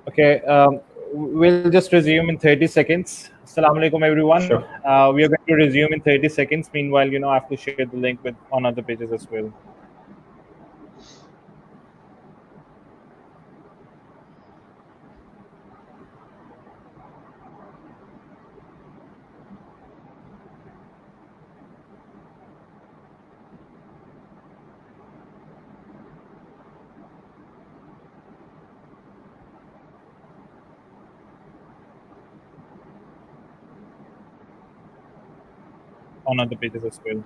Okay, we'll just resume in 30 seconds. Assalamu alaikum, everyone. Sure. We are going to resume in 30 seconds. Meanwhile, I have to share the link on other pages as well. On other pages as well.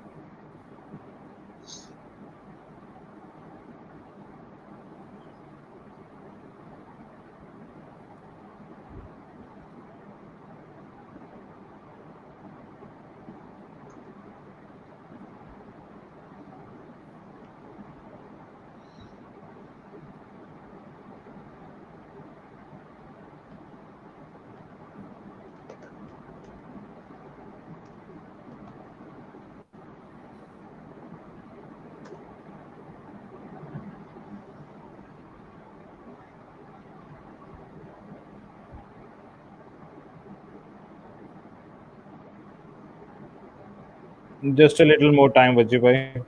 Just a little more time, Vajji bhai.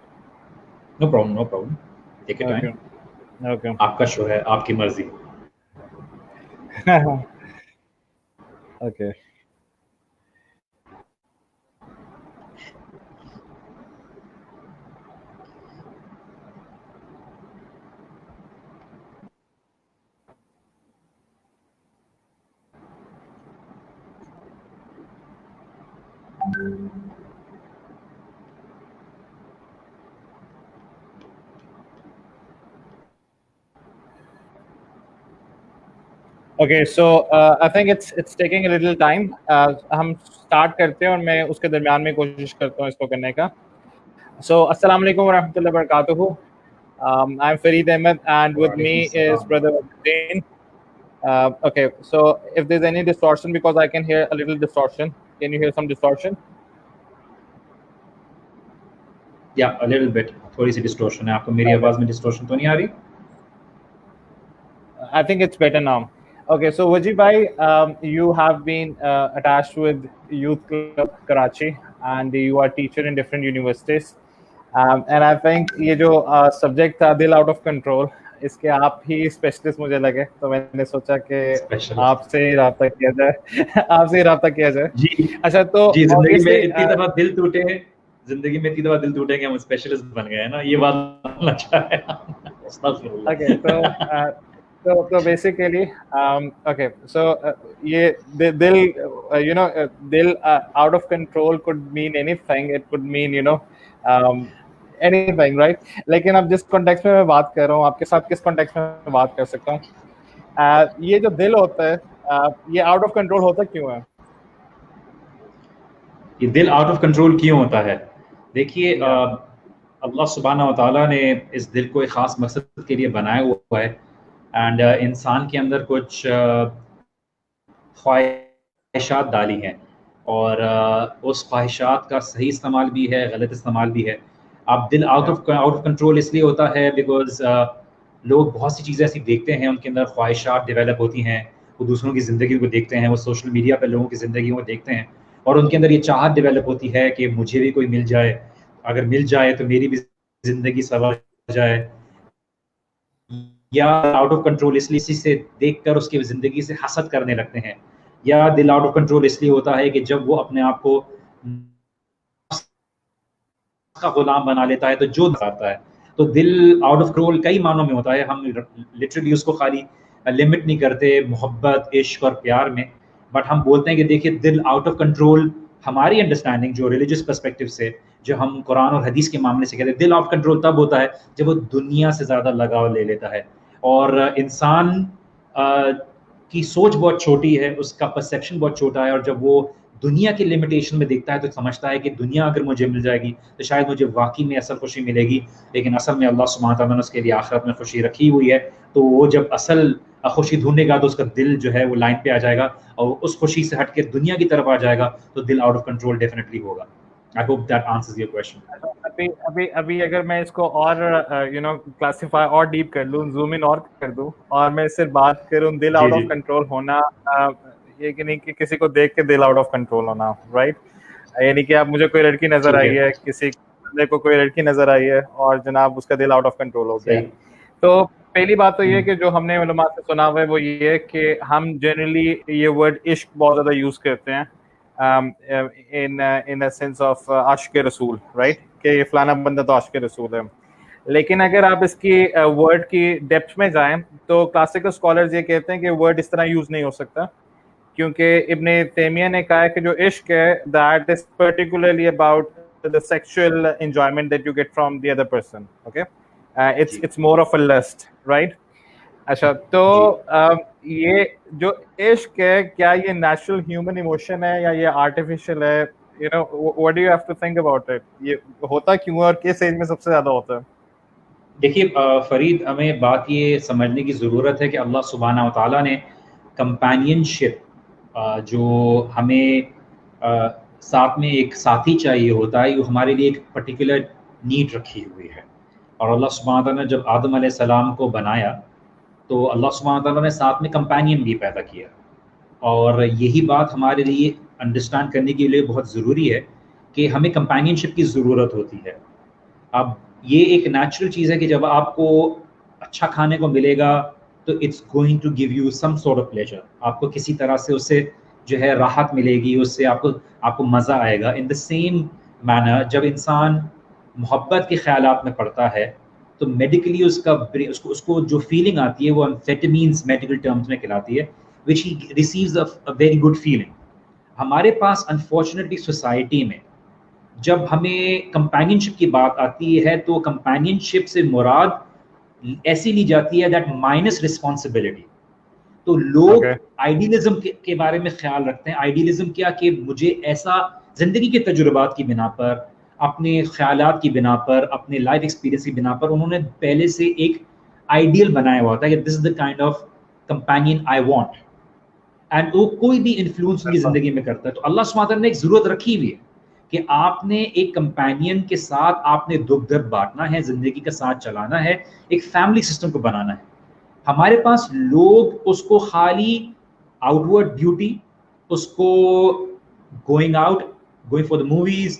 No problem, no problem. Take your time. Okay. आपका show है, आपकी मर्जी. Okay. Okay, so I think it's taking a little time. हम start करते हैं और मैं उसके दरमियान में कोशिश करता हूँ इसको करने का. So अस्सलाम वालेकुम व रहमतुल्लाहि व बरकातुहू. I'm Fareed Ahmed and with me is brother Zain. Okay, so if there's any distortion, because I can hear a little distortion. Can you hear some distortion? Yeah, a little bit. थोड़ी सी distortion है. आपको मेरी आवाज में distortion तो नहीं आ रही? I think it's better now. Okay, so Vajji bhai, you have been attached with Youth Club Karachi and you are teacher in different universities. And I think ये जो subject था दिल out of control, इसके आप ही specialist मुझे लगे, तो मैंने सोचा कि आपसे ही राब्ता किया जाए. आपसे ही राब्ता किया जाए. जी. अच्छा, तो जी, जिंदगी में इतनी दफा दिल टूटे हैं, जिंदगी में इतनी दफा दिल टूटे कि हम स्पेशलिस्ट बन गए हैं ना, ये बात अच्छा है. Okay, so basically, okay, so ये दिल, दिल out of control could mean anything. It could mean anything, right? लेकिन अब जिस कॉन्टेक्स्ट में मैं बात कर रहा हूँ, आपके साथ किस कॉन्टेक्स्ट में मैं बात कर सकता हूँ? ये जो दिल होता है, ये आउट ऑफ कंट्रोल होता क्यों है? ये दिल आउट ऑफ कंट्रोल क्यों होता है? देखिए, अल्लाह सुब्हानहू व तआला ने इस दिल को एक खास मकसद के लिए बनाया हुआ है. एंड इंसान के अंदर कुछ ख्वाहिशात डाली हैं और उस ख्वाहिशात का सही इस्तेमाल भी है, गलत इस्तेमाल भी है. अब दिल आउट ऑफ कंट्रोल इसलिए होता है बिकॉज लोग बहुत सी चीज़ें ऐसी देखते हैं, उनके अंदर ख्वाहिशात डेवलप होती हैं, वो दूसरों की ज़िंदगी को देखते हैं, वो सोशल मीडिया पर लोगों की ज़िंदगी को देखते हैं और उनके अंदर ये चाहत डेवलप होती है कि मुझे भी कोई मिल जाए, अगर मिल जाए तो मेरी भी ज़िंदगी सवर जाए. या आउट ऑफ कंट्रोल इसलिए इसी से देखकर उसकी ज़िंदगी से हसद करने लगते हैं. या दिल आउट ऑफ कंट्रोल इसलिए होता है कि जब वो अपने आप को का गुलाम बना लेता है तो जो आता है. तो दिल आउट ऑफ कंट्रोल कई मानों में होता है. हम लिटरली उसको खाली लिमिट नहीं करते मोहब्बत, इश्क और प्यार में, बट हम बोलते हैं कि देखिए दिल आउट ऑफ कंट्रोल हमारी अंडरस्टैंडिंग जो रिलीजियस पर्सपेक्टिव से, जो हम कुरान और हदीस के मामले से कहते हैं, दिल आउट कंट्रोल तब होता है जब वो दुनिया से ज़्यादा लगाव ले लेता है और इंसान की सोच बहुत छोटी है, उसका परसेप्शन बहुत छोटा है और जब वो दुनिया की लिमिटेशन में देखता है तो समझता है कि दुनिया अगर मुझे मिल जाएगी तो शायद मुझे वाकई में असल खुशी मिलेगी, लेकिन असल में अल्लाह सुब्हानहू व तआला ने उसके लिए आखिरत में खुशी रखी हुई है. तो वो जब असल खुशी ढूंढेगा तो उसका दिल जो है वो लाइन पे आ जाएगा और उस खुशी से हट के दुनिया की तरफ आ जाएगा, तो दिल आउट ऑफ कंट्रोल डेफिनेटली होगा. I hope that answers your question. अभी अभी अभी अगर मैं इसको और क्लासिफाई और डीप कर लूँ, जूम इन और कर दूँ, और मैं इससे बात करूँ दिल जी आउट जी ऑफ कंट्रोल होना, ये कि नहीं कि किसी को देख के दिल आउट ऑफ कंट्रोल होना, राइट? यानी कि आप, मुझे कोई लड़की नजर ठीक आई है है, किसी बंदे को कोई लड़की नजर आई है और जनाब उसका दिल आउट ऑफ कंट्रोल हो गया सही है। तो पहली बात तो ये है हम्म, कि जो हमने उलमा से सुना हुआ है वो ये है कि हम जनरली ये वर्ड इश्क बहुत ज्यादा यूज करते हैं इन अ सेंस ऑफ आशिक रसूल, राइट? कि ये फलाना बंदा तो आशिक रसूल है। लेकिन अगर आप इसकी वर्ड की डेप्थ में जाएं तो क्लासिकल स्कॉलर्स ये कहते हैं कि वर्ड इस तरह यूज नहीं हो सकता, क्योंकि इब्ने तैमिया ने कहा है कि जो इश्क है that is particularly about the sexual enjoyment that you get from the other person, okay? It's जी it's more of a lust, right? अच्छा, तो जी ये जो इश्क है, क्या ये नेचुरल ह्यूमन इमोशन है या ये आर्टिफिशियल है? You know, what do you have to think about it? ये होता क्यों है और किस एज में सबसे ज्यादा होता है? देखिए फरीद, हमें बात ये समझने की ज़रूरत है कि अल्लाह सुब्हाना व तआला ने कंपेनियनशिप, जो हमें साथ में एक साथी चाहिए होता है, वो हमारे लिए एक पर्टिकुलर नीड रखी हुई है। और अल्लाह सुब्हाना व तआला ने जब आदम अलैहिस्सलाम को बनाया तो अल्लाह सुब्हाना व तआला ने साथ में कंपेनियन भी पैदा किया। और यही बात हमारे लिए अंडरस्टैंड करने के लिए बहुत ज़रूरी है कि हमें कंपेनियनशिप की ज़रूरत होती है। अब ये एक नेचुरल चीज़ है कि जब आपको अच्छा खाने को मिलेगा तो it's going to give you some sort of pleasure. आपको किसी तरह से उससे जो है राहत मिलेगी, उससे आपको आपको मज़ा आएगा। इन द सेम मैनर जब इंसान मोहब्बत के ख़्यालात में पड़ता है तो मेडिकली उसको उसको जो फीलिंग आती है वो एम्फेटामीन्स मेडिकल टर्म्स में कहलाती है, which he receives a very good feeling. हमारे पास अनफॉर्चुनेटली सोसाइटी में जब हमें कंपेनियनशिप की बात आती है तो कंपेनियनशिप से मुराद ऐसी ली जाती है दैट माइनस रिस्पॉन्सिबिलिटी। तो लोग ओके, आइडियलिज्म के बारे में ख्याल रखते हैं। आइडियलिज्म क्या कि मुझे ऐसा जिंदगी के तजुर्बात की बिना पर, अपने ख्यालात की बिना पर, अपने लाइफ एक्सपीरियंस की बिना पर उन्होंने पहले से एक आइडियल बनाया हुआ होता है कि this is the kind of companion I want. And वो कोई भी इन्फ्लुएंस उनकी जिंदगी में करता है। तो अल्लाह सुब्हानहू तआला ने एक जरूरत रखी हुई है कि आपने एक कंपेनियन के साथ आपने दुख दर्द बांटना है, जिंदगी का साथ चलाना है, एक फैमिली सिस्टम को बनाना है। हमारे पास लोग उसको खाली आउटवर्ड ब्यूटी, उसको going out, going for the movies,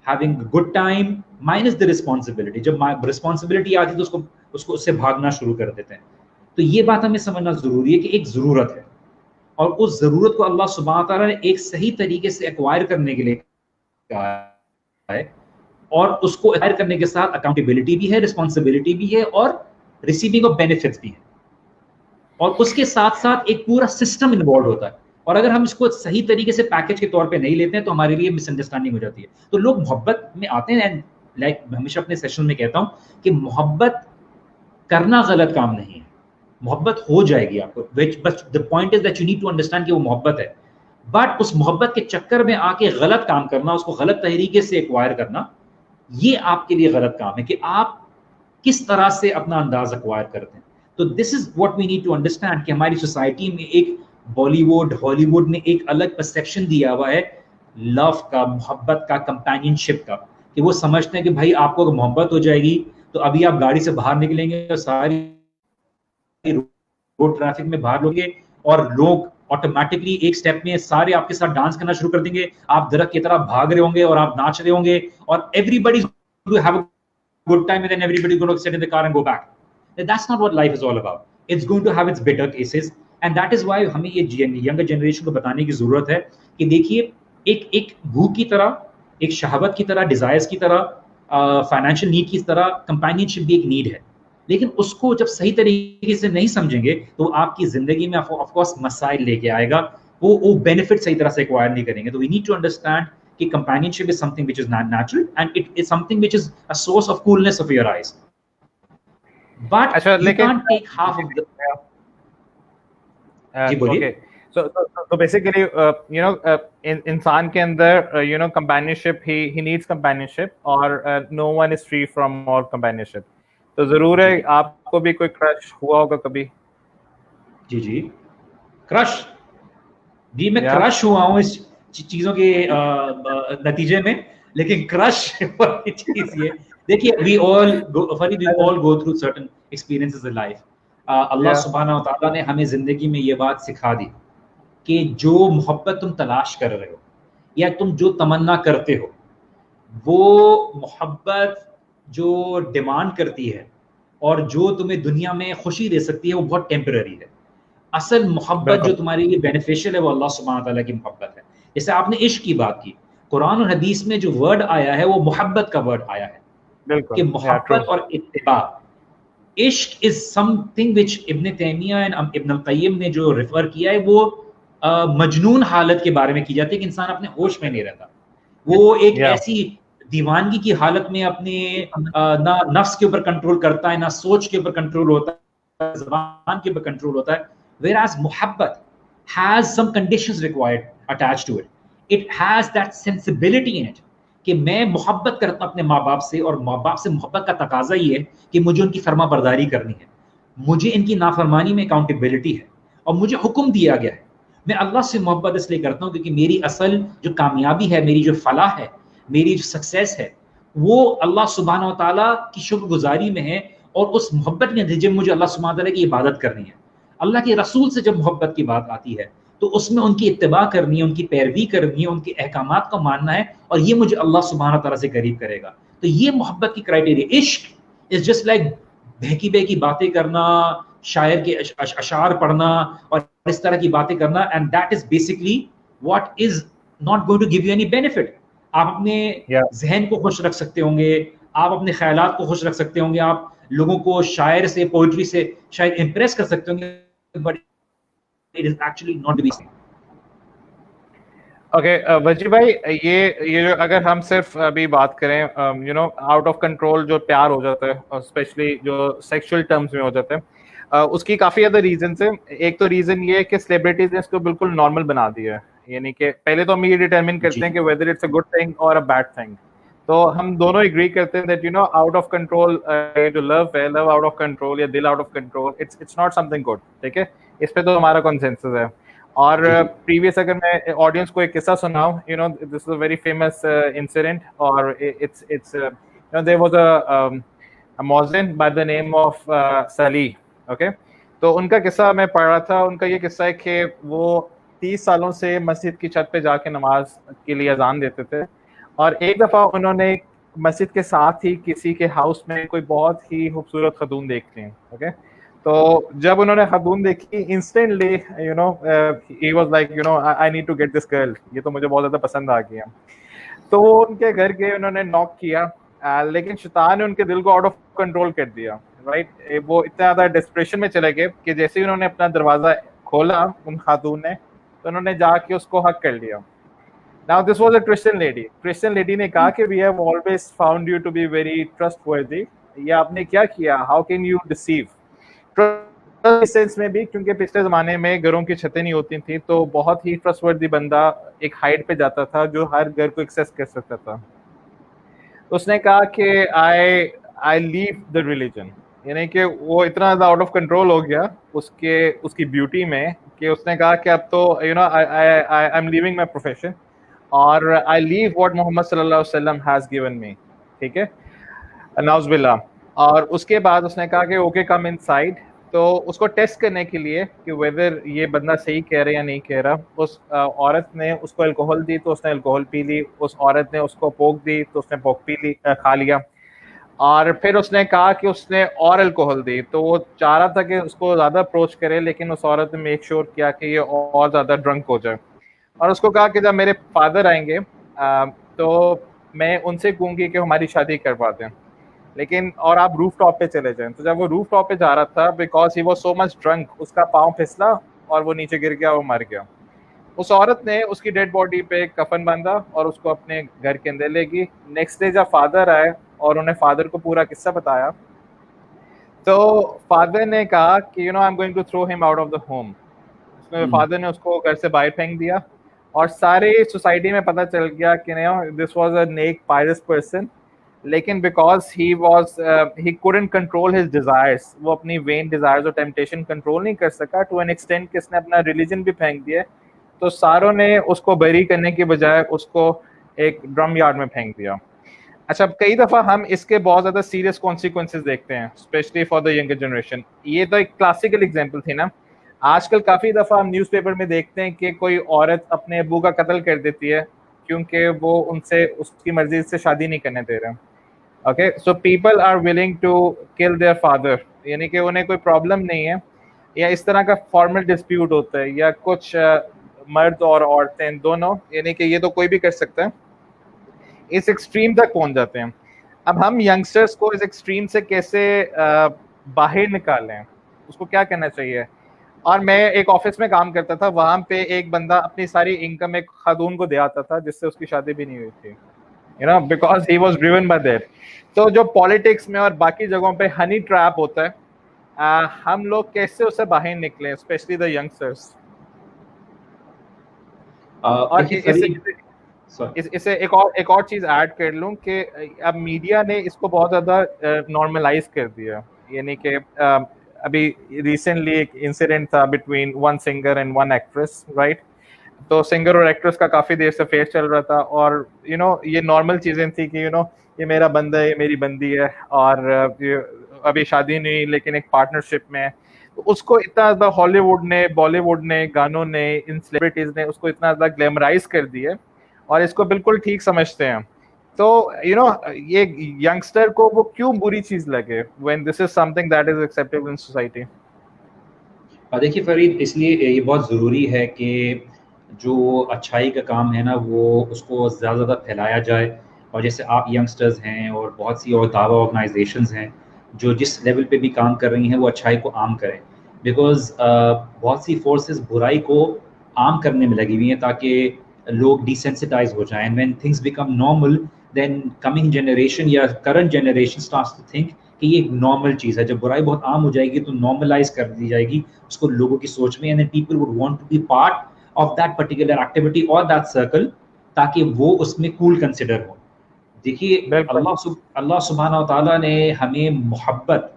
having good time, minus the responsibility. जब रिस्पॉन्सिबिलिटी आती है तो उसको उसको उससे भागना शुरू कर देते हैं। तो ये बात हमें समझना जरूरी है कि एक जरूरत है, और उस ज़रूरत को अल्लाह सुब्हानहू तआला ने एक सही तरीके से एक्वायर करने के लिए कहा है। और उसको एक्वायर करने के साथ अकाउंटेबिलिटी भी है, रिस्पॉन्सिबिलिटी भी है, और रिसीविंग ऑफ बेनिफिट्स भी है। और उसके साथ-साथ एक पूरा सिस्टम इन्वॉल्व होता है। और अगर हम इसको सही तरीके से पैकेज के तौर पे नहीं लेते हैं तो हमारे लिए मिसअंडरस्टैंडिंग हो जाती है। तो लोग मोहब्बत में आते हैं, एंड लाइक हमेशा अपने सेशन में कहता हूँ कि मोहब्बत करना गलत काम नहीं है। मोहब्बत हो जाएगी आपको, but the point is that you need to understand कि वो मोहब्बत है। बट उस मोहब्बत के चक्कर में आके गलत काम करना, उसको गलत तरीके से एक्वायर करना, ये आपके लिए गलत काम है कि आप किस तरह से अपना अंदाज एक्वायर करते हैं। तो this is what we need to understand कि हमारी सोसाइटी में एक बॉलीवुड हॉलीवुड ने एक अलग परसेप्शन दिया हुआ है लव का, मोहब्बत का, कंपेनियनशिप का, कि वो समझते हैं कि भाई आपको अगर मोहब्बत हो जाएगी तो अभी आप गाड़ी से बाहर निकलेंगे और सारी रोड ट्रैफिक में बाहर लोगे और लोग ऑटोमेटिकली एक स्टेप में सारे आपके साथ डांस करना शुरू कर देंगे। आप दरख्त की तरह भाग रहे होंगे और आप नाच रहे होंगे, और everybody have a good time and everybody gonna sit in the car and go back. That's not what life is all about. It's going to have its better cases, and that is why हमें ये younger generation को बताने की जरूरत है कि देखिए, एक एक भूख की तरह, एक शहावत की तरह, डिजायर्स की तरह, फाइनेंशियल नीड की तरह कंपेनियनशिप भी एक नीड है। लेकिन उसको जब सही तरीके से नहीं समझेंगे तो आपकी जिंदगी में ऑफ कोर्स मसाइल लेके आएगा। वो बेनिफिट सही तरह से एक्वायर नहीं करेंगे। तो वी नीड टू अंडरस्टैंड कि companionship is something which is natural, and it is something which is a source of coolness of your eyes, but अच्छा, यू लेकिन can't take half of the. जी okay, बोलिए। so basically इंसान के अंदर companionship, he needs companionship, और no one is free from all companionship। तो जरूर जी है आपको भी कोई क्रश हुआ होगा कभी? जी जी क्रश। जी मैं या क्रश हुआ हूँ इस चीज़ों के नतीजे में। लेकिन क्रश वाली चीज ये, देखिए we all go through certain experiences in life. Allah Yeah, सुब्हानहू व तआला ने हमें जिंदगी में ये बात सिखा दी कि जो मोहब्बत तुम तलाश कर रहे हो या तुम जो तमन्ना करते हो, वो मोहब्बत जो डिमांड करती है और जो तुम्हें दुनिया में खुशी दे सकती है, वो बहुत टेम्पररी है। असल मोहब्बत जो बिल्कुल, तुम्हारे लिए बेनिफिशियल है वो अल्लाह सुब्हानहू व तआला की मोहब्बत है। जैसे आपने इश्क की बात की, कुरान और हदीस में जो वर्ड आया है वो मोहब्बत का वर्ड आया है कि बिल्कुल, yeah, true. मोहब्बत और इत्तिबा। इश्क is something which Ibn Taymiyyah and Ibn Qayyim ने जो रेफर किया है, वो मजनून हालत के बारे में की जाती है कि इंसान अपने होश में नहीं रहता। वो एक Yeah, ऐसी दीवानगी की हालत में अपने ना नफ्स के ऊपर कंट्रोल करता है, ना सोच के ऊपर कंट्रोल होता है, ज़बान के ऊपर कंट्रोल होता है। Whereas मोहब्बत has some conditions required attached to it. It has that sensibility in it कि मैं मोहब्बत करता हूँ अपने माँ बाप से, और माँ बाप से मोहब्बत का तकाजा ये है कि मुझे उनकी फर्मा बरदारी करनी है, मुझे इनकी नाफरमानी में अकाउंटेबिलिटी है, और मुझे हुक्म दिया गया है। मैं अल्लाह से मोहब्बत इसलिए करता हूँ क्योंकि मेरी असल जो कामयाबी है, मेरी जो फलाह है, मेरी जो सक्सेस है, वो अल्लाह सुब्हानहू व तआला की शुक्रगुजारी में है, और उस मोहब्बत के नतीजे में मुझे अल्लाह सुब्हानहू व तआला की इबादत करनी है। अल्लाह के रसूल से जब मोहब्बत की बात आती है तो उसमें उनकी इत्तिबा करनी है, उनकी पैरवी करनी है, उनके अहकामात को मानना है, और ये मुझे अल्लाह सुब्हानहू व तआला से करीब करेगा। तो ये मोहब्बत की क्राइटेरिया। इश्क इज जस्ट लाइक बहकी बहकी बातें करना, शायर के अशार पढ़ना और इस तरह की बातें करना, and that is basically what is not going to give you any benefit. आप अपने yeah. जहन को खुश रख सकते होंगे, आप अपने ख्यालात को खुश रख सकते होंगे, आप लोगों को शायर से, पोइट्री से शायद इंप्रेस कर सकते होंगे, but it is actually not be. Okay, वजी भाई, ये जो अगर हम सिर्फ अभी बात करें, आउट ऑफ कंट्रोल जो प्यार हो जाता है, स्पेशली जो सेक्सुअल टर्म्स में हो जाता है, उसकी काफी ज्यादा रीजन है। एक तो रीजन ये है कि सेलिब्रिटीज ने इसको बिल्कुल नॉर्मल बना दिया है, यानी कि पहले तो हम ये डिटरमिन करते हैं कि whether it's a good thing और अ बैड थिंग। तो हम दोनों एग्री करते हैं दैट आउट ऑफ कंट्रोल जो लव है, लव आउट ऑफ कंट्रोल या दिल out of control, it's not something good. ठीक है, इस पे तो हमारा कंसेंसस है। और प्रीवियस अगर मैं ऑडियंस को एक किस्सा सुनाऊं, this is a very famous incident, और it's there was a muezzin by the name of सली। ओके, तो उनका किस्सा मैं पढ़ रहा था। उनका ये किस्सा है कि वो 30 सालों से मस्जिद की छत पे जाके नमाज के लिए अजान देते थे, और एक दफा उन्होंने मस्जिद के साथ ही किसी के हाउस में कोई बहुत ही खूबसूरत खतून देख ली। ओके, तो जब उन्होंने खातून देखी, इंस्टेंटली ही was like I need to get this girl, ये तो मुझे बहुत ज्यादा पसंद आ गया। तो वो उनके घर गए, उन्होंने नॉक किया, लेकिन शैतान ने उनके दिल को आउट ऑफ कंट्रोल कर दिया। राइट, वो इतना ज्यादा डिस्प्रेशन में चले गए कि जैसे ही उन्होंने अपना दरवाजा खोला उन खातून ने, तो उन्होंने जाके उसको हक कर लिया। Now this was a Christian lady ने कहा कि we have always found you to be very trustworthy, ये आपने क्या किया, how can you deceive. Sense में भी, क्योंकि पिछले जमाने में घरों की छतें नहीं होती थी, तो बहुत ही ट्रस्टवर्दी बंदा एक हाइट पे जाता था जो हर घर को एक्सेस कर सकता था। तो उसने कहा कि आई लीव द रिलीजन, यानी कि वो इतना ज्यादा आउट ऑफ कंट्रोल हो गया उसकी ब्यूटी में कि उसने कहा कि अब तो I am leaving my profession, और आई लीव व्हाट मोहम्मद सल्लल्लाहु अलैहि वसल्लम हैज गिवन मी। ठीक है, नाउज़ुबिल्लाह। और उसके बाद उसने कहा कि ओके कम इनसाइड। तो उसको टेस्ट करने के लिए कि वेदर ये बंदा सही कह रहा है या नहीं कह रहा, उस औरत ने उसको अल्कोहल दी तो उसने अल्कोहल पी ली, उस औरत ने उसको पोक दी तो उसने पोक पी ली, खा लिया। और फिर उसने कहा कि उसने और अल्कोहल दी, तो वो चाह रहा था कि उसको ज़्यादा अप्रोच करे, लेकिन उस औरत ने मेक श्योर किया कि ये और ज़्यादा ड्रंक हो जाए। और उसको कहा कि जब मेरे फादर आएंगे तो मैं उनसे कहूँगी कि हमारी शादी करवा दें, लेकिन और आप रूफ टॉप पे चले जाएं। तो जब वो रूफ टॉप पे जा रहा था, because he was so much drunk, उसका पाँव फिसला और वो नीचे गिर गया, वो मर गया। उस औरत ने उसकी डेड बॉडी पे कफन बांधा और उसको अपने घर के अंदर ले गई। नेक्स्ट डे जब फादर आए और उन्हें फादर को पूरा किस्सा बताया, तो फादर ने कहा कि I am going to throw him out of the home. उसमें फादर ने उसको घर से बाहर फेंक दिया, और सारे सोसाइटी में पता चल गया कि दिस वाज अ नेक पायरस पर्सन, लेकिन because he couldn't control his desires, वो अपनी वेन डिजायर्स और टेम्पटेशन कंट्रोल नहीं कर सका टू एन एक्सटेंट कि इसने अपना रिलीजन भी फेंक दिया। तो सारों ने उसको बरी करने के बजाय उसको एक ड्रम यार्ड में फेंक दिया। अच्छा, कई दफा हम इसके बहुत ज्यादा सीरियस कॉन्सिक्वेंसेज देखते हैं, specially for the younger generation. ये तो एक क्लासिकल एग्जांपल थी ना। आजकल काफी दफा हम न्यूज़पेपर में देखते हैं कि कोई औरत अपने अब्बू का कत्ल कर देती है क्योंकि वो उनसे उसकी मर्जी से शादी नहीं करने दे रहे। Okay, so people are willing to kill their father, यानी कि उन्हें कोई प्रॉब्लम नहीं है, या इस तरह का फॉर्मल डिस्प्यूट होता है, या कुछ मर्द और औरतें दोनों, यानी कि ये तो कोई भी कर सकता है, इस एक्सट्रीम तक पहुंच जाते हैं। अब हम यंगस्टर्स को इस एक्सट्रीम से कैसे बाहर निकालें, उसको क्या करना चाहिए? और मैं एक ऑफिस में काम करता था, वहां पे एक बंदा अपनी सारी इनकम एक खातून को दे आता था जिससे उसकी शादी भी नहीं हुई थी, you know, because he was driven by that. तो जो पॉलिटिक्स में और बाकी जगहों पे हनी ट्रैप होता है, हम लोग कैसे उससे बाहर निकलें, स्पेशली द यंगस्टर्स? और देखिए इसे फरीद, इसे एक और चीज ऐड कर लूं कि अब मीडिया ने इसको बहुत ज्यादा नॉर्मलाइज कर दिया, यानी कि अभी रिसेंटली एक इंसिडेंट था between one singer and one actress, right? तो सिंगर और एक्ट्रेस का काफी देर से फेस चल रहा था, और ये नॉर्मल चीजें थी कि ये मेरा बंदा है, ये मेरी बंदी है, और अभी शादी नहीं लेकिन एक पार्टनरशिप में है। तो उसको इतना ज्यादा हॉलीवुड ने, बॉलीवुड ने, गानों ने, इन सेलिब्रिटीज ने उसको इतना ज्यादा ग्लैमराइज कर दिया और इसको बिल्कुल ठीक समझते हैं। तो ये यंगस्टर को वो क्यों बुरी चीज लगे when this is something that is acceptable in society? देखिए फरीद, इसलिए ये बहुत ज़रूरी है कि जो अच्छाई का काम है ना, वो उसको ज़्यादा से ज़्यादा फैलाया जाए। और जैसे आप यंगस्टर्स हैं और बहुत सी और दावा ऑर्गेनाइजेशंस हैं जो जिस लेवल पे भी काम कर रही हैं, वो अच्छाई को आम करें। बिकॉज़ बहुत सी फोर्सेस बुराई को आम करने में लगी हुई हैं ताकि लोग डिसेंसिटाइज हो जाएं। When things become normal, then coming generation या current generation starts to think कि ये एक नॉर्मल चीज़ है। जब बुराई बहुत आम हो जाएगी तो नॉर्मलाइज कर दी जाएगी उसको लोगों की सोच में, and people would want to be part of that particular activity और दैट सर्कल, ताकि वो उसमें कूल कंसिडर हो। देखिए, अल्लाह सुब्हानहू व तआला ने हमें मोहब्बत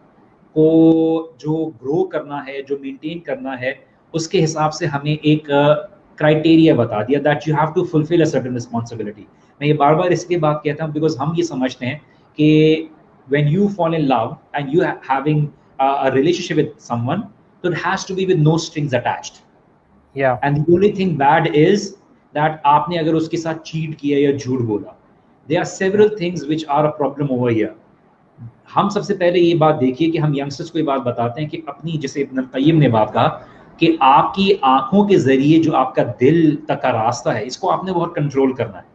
को जो ग्रो करना है, जो मेंटेन करना है, उसके हिसाब से हमें एक क्राइटेरिया बता दिया that you have to fulfil a certain responsibility. मैं ये बार बार इसलिए बात कहता हूँ बिकॉज हम ये समझते हैं कि when you fall in love and you having a relationship with someone, so it has to be with no strings attached. Yeah. And the only thing bad is that आपने अगर उसके साथ चीट किया या झूठ बोला, there are several things which are a problem over here. हम सबसे पहले ये बात देखिए कि हम यंगस्टर्स को ये बात बताते हैं कि अपनी, जैसे इब्न क़य्यिम ने बात कहा कि आपकी आंखों के जरिए जो आपका दिल तक का रास्ता है, इसको आपने बहुत कंट्रोल करना है।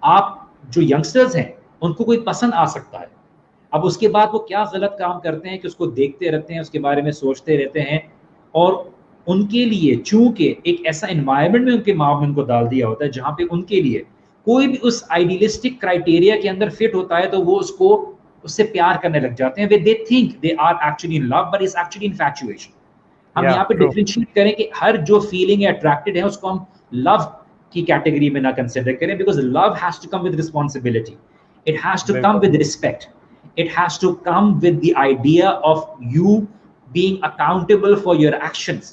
आप जो यंगस्टर्स हैं उनको कोई पसंद आ सकता है, अब उसके बाद वो क्या गलत काम करते हैं कि उसको देखते रहते हैं, उसके बारे में सोचते रहते हैं, और उनके लिए चूंकि एक ऐसा एनवायरनमेंट में उनके माँ बाप ने उनको डाल दिया होता है जहाँ पे उनके लिए कोई भी उस आइडियलिस्टिक क्राइटेरिया के अंदर फिट होता है तो वो उससे प्यार करने लग जाते हैं। They think they are actually in love but is actually infatuation. हम यहाँ पे डिफरेंशिएट करें कि हर जो फीलिंग है, अट्रैक्टेड है, उसको हम लव की कैटेगरी में ना कंसिडर करें, because love has to come with responsibility, it has to come with respect, it has to come with the idea of you being accountable for your actions।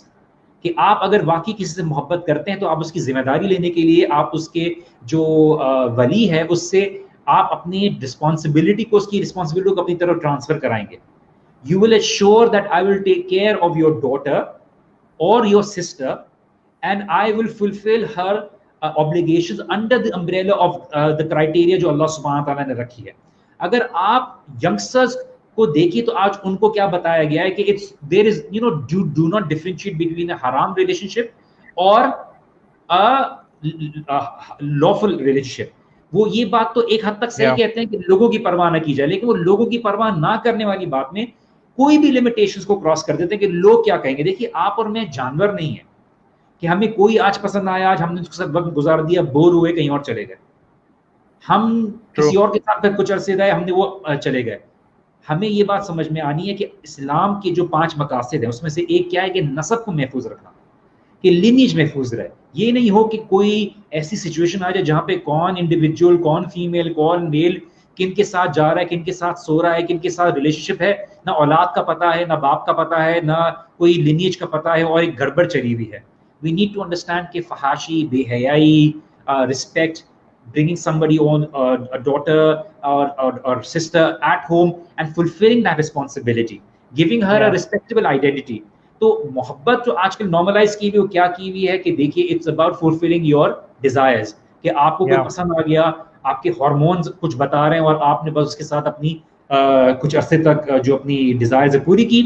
कि आप अगर वाकई किसी से मोहब्बत करते हैं तो आप उसकी जिम्मेदारी लेने के लिए आप उसके जो वली है उससे आप अपनी रिस्पॉन्सिबिलिटी को, उसकी रिस्पॉन्सिबिलिटी को अपनी तरफ ट्रांसफर कराएंगे। You will assure that I will take care of your daughter or your sister and I will fulfill her obligations under the umbrella of the criteria जो अल्लाह सुब्हानहू व तआला ने रखी है। अगर आप यंगस्टर्स को देखिए तो आज उनको क्या बताया गया है कि it's there is do not differentiate between a हराम रिलेशनशिप और अ लॉफुल रिलेशनशिप। वो ये बात तो एक हद तक सही कहते हैं कि लोगों की परवाह ना की जाए, लेकिन वो लोगों की परवाह ना करने वाली बात में कोई भी लिमिटेशंस को क्रॉस कर देते हैं कि लोग क्या कहेंगे। देखिए, आप और मैं जानवर नहीं है कि हमें कोई आज पसंद आया, आज हमने उसके साथ वक्त गुजार दिया, बोर हुए, कहीं और चले गए, हम किसी और के साथ कुछ अरसे रहे, हमने वो चले गए। हमें ये बात समझ में आनी है कि इस्लाम के जो 5 मकासद हैं उसमें से एक क्या है कि नस्ब को महफूज रखना, कि लिनीज महफूज रहे। ये नहीं हो कि कोई ऐसी सिचुएशन आ जाए जहाँ पे कौन इंडिविजुअल, कौन फीमेल, कौन मेल किन के साथ जा रहा है, किन के साथ सो रहा है, किन के साथ रिलेशनशिप है, ना औलाद का पता है, ना बाप का पता है, ना कोई लिनीज का पता है, और एक गड़बड़ चली हुई है। वी नीड टू अंडरस्टैंड कि फहाशी, बेहयाई, respect, bringing somebody on, a daughter or sister at home and fulfilling that responsibility, giving her a Yeah. respectable identity. तो मोहब्बत जो आजकल नॉर्मलाइज की हुई वो क्या की हुई है कि देखिए it's about fulfilling your desires, कि आपको कोई Yeah. पसंद आ गया, आपके हार्मोन्स कुछ बता रहे हैं और आपने बस उसके साथ अपनी कुछ अरसे तक जो अपनी डिजायर्स है पूरी की,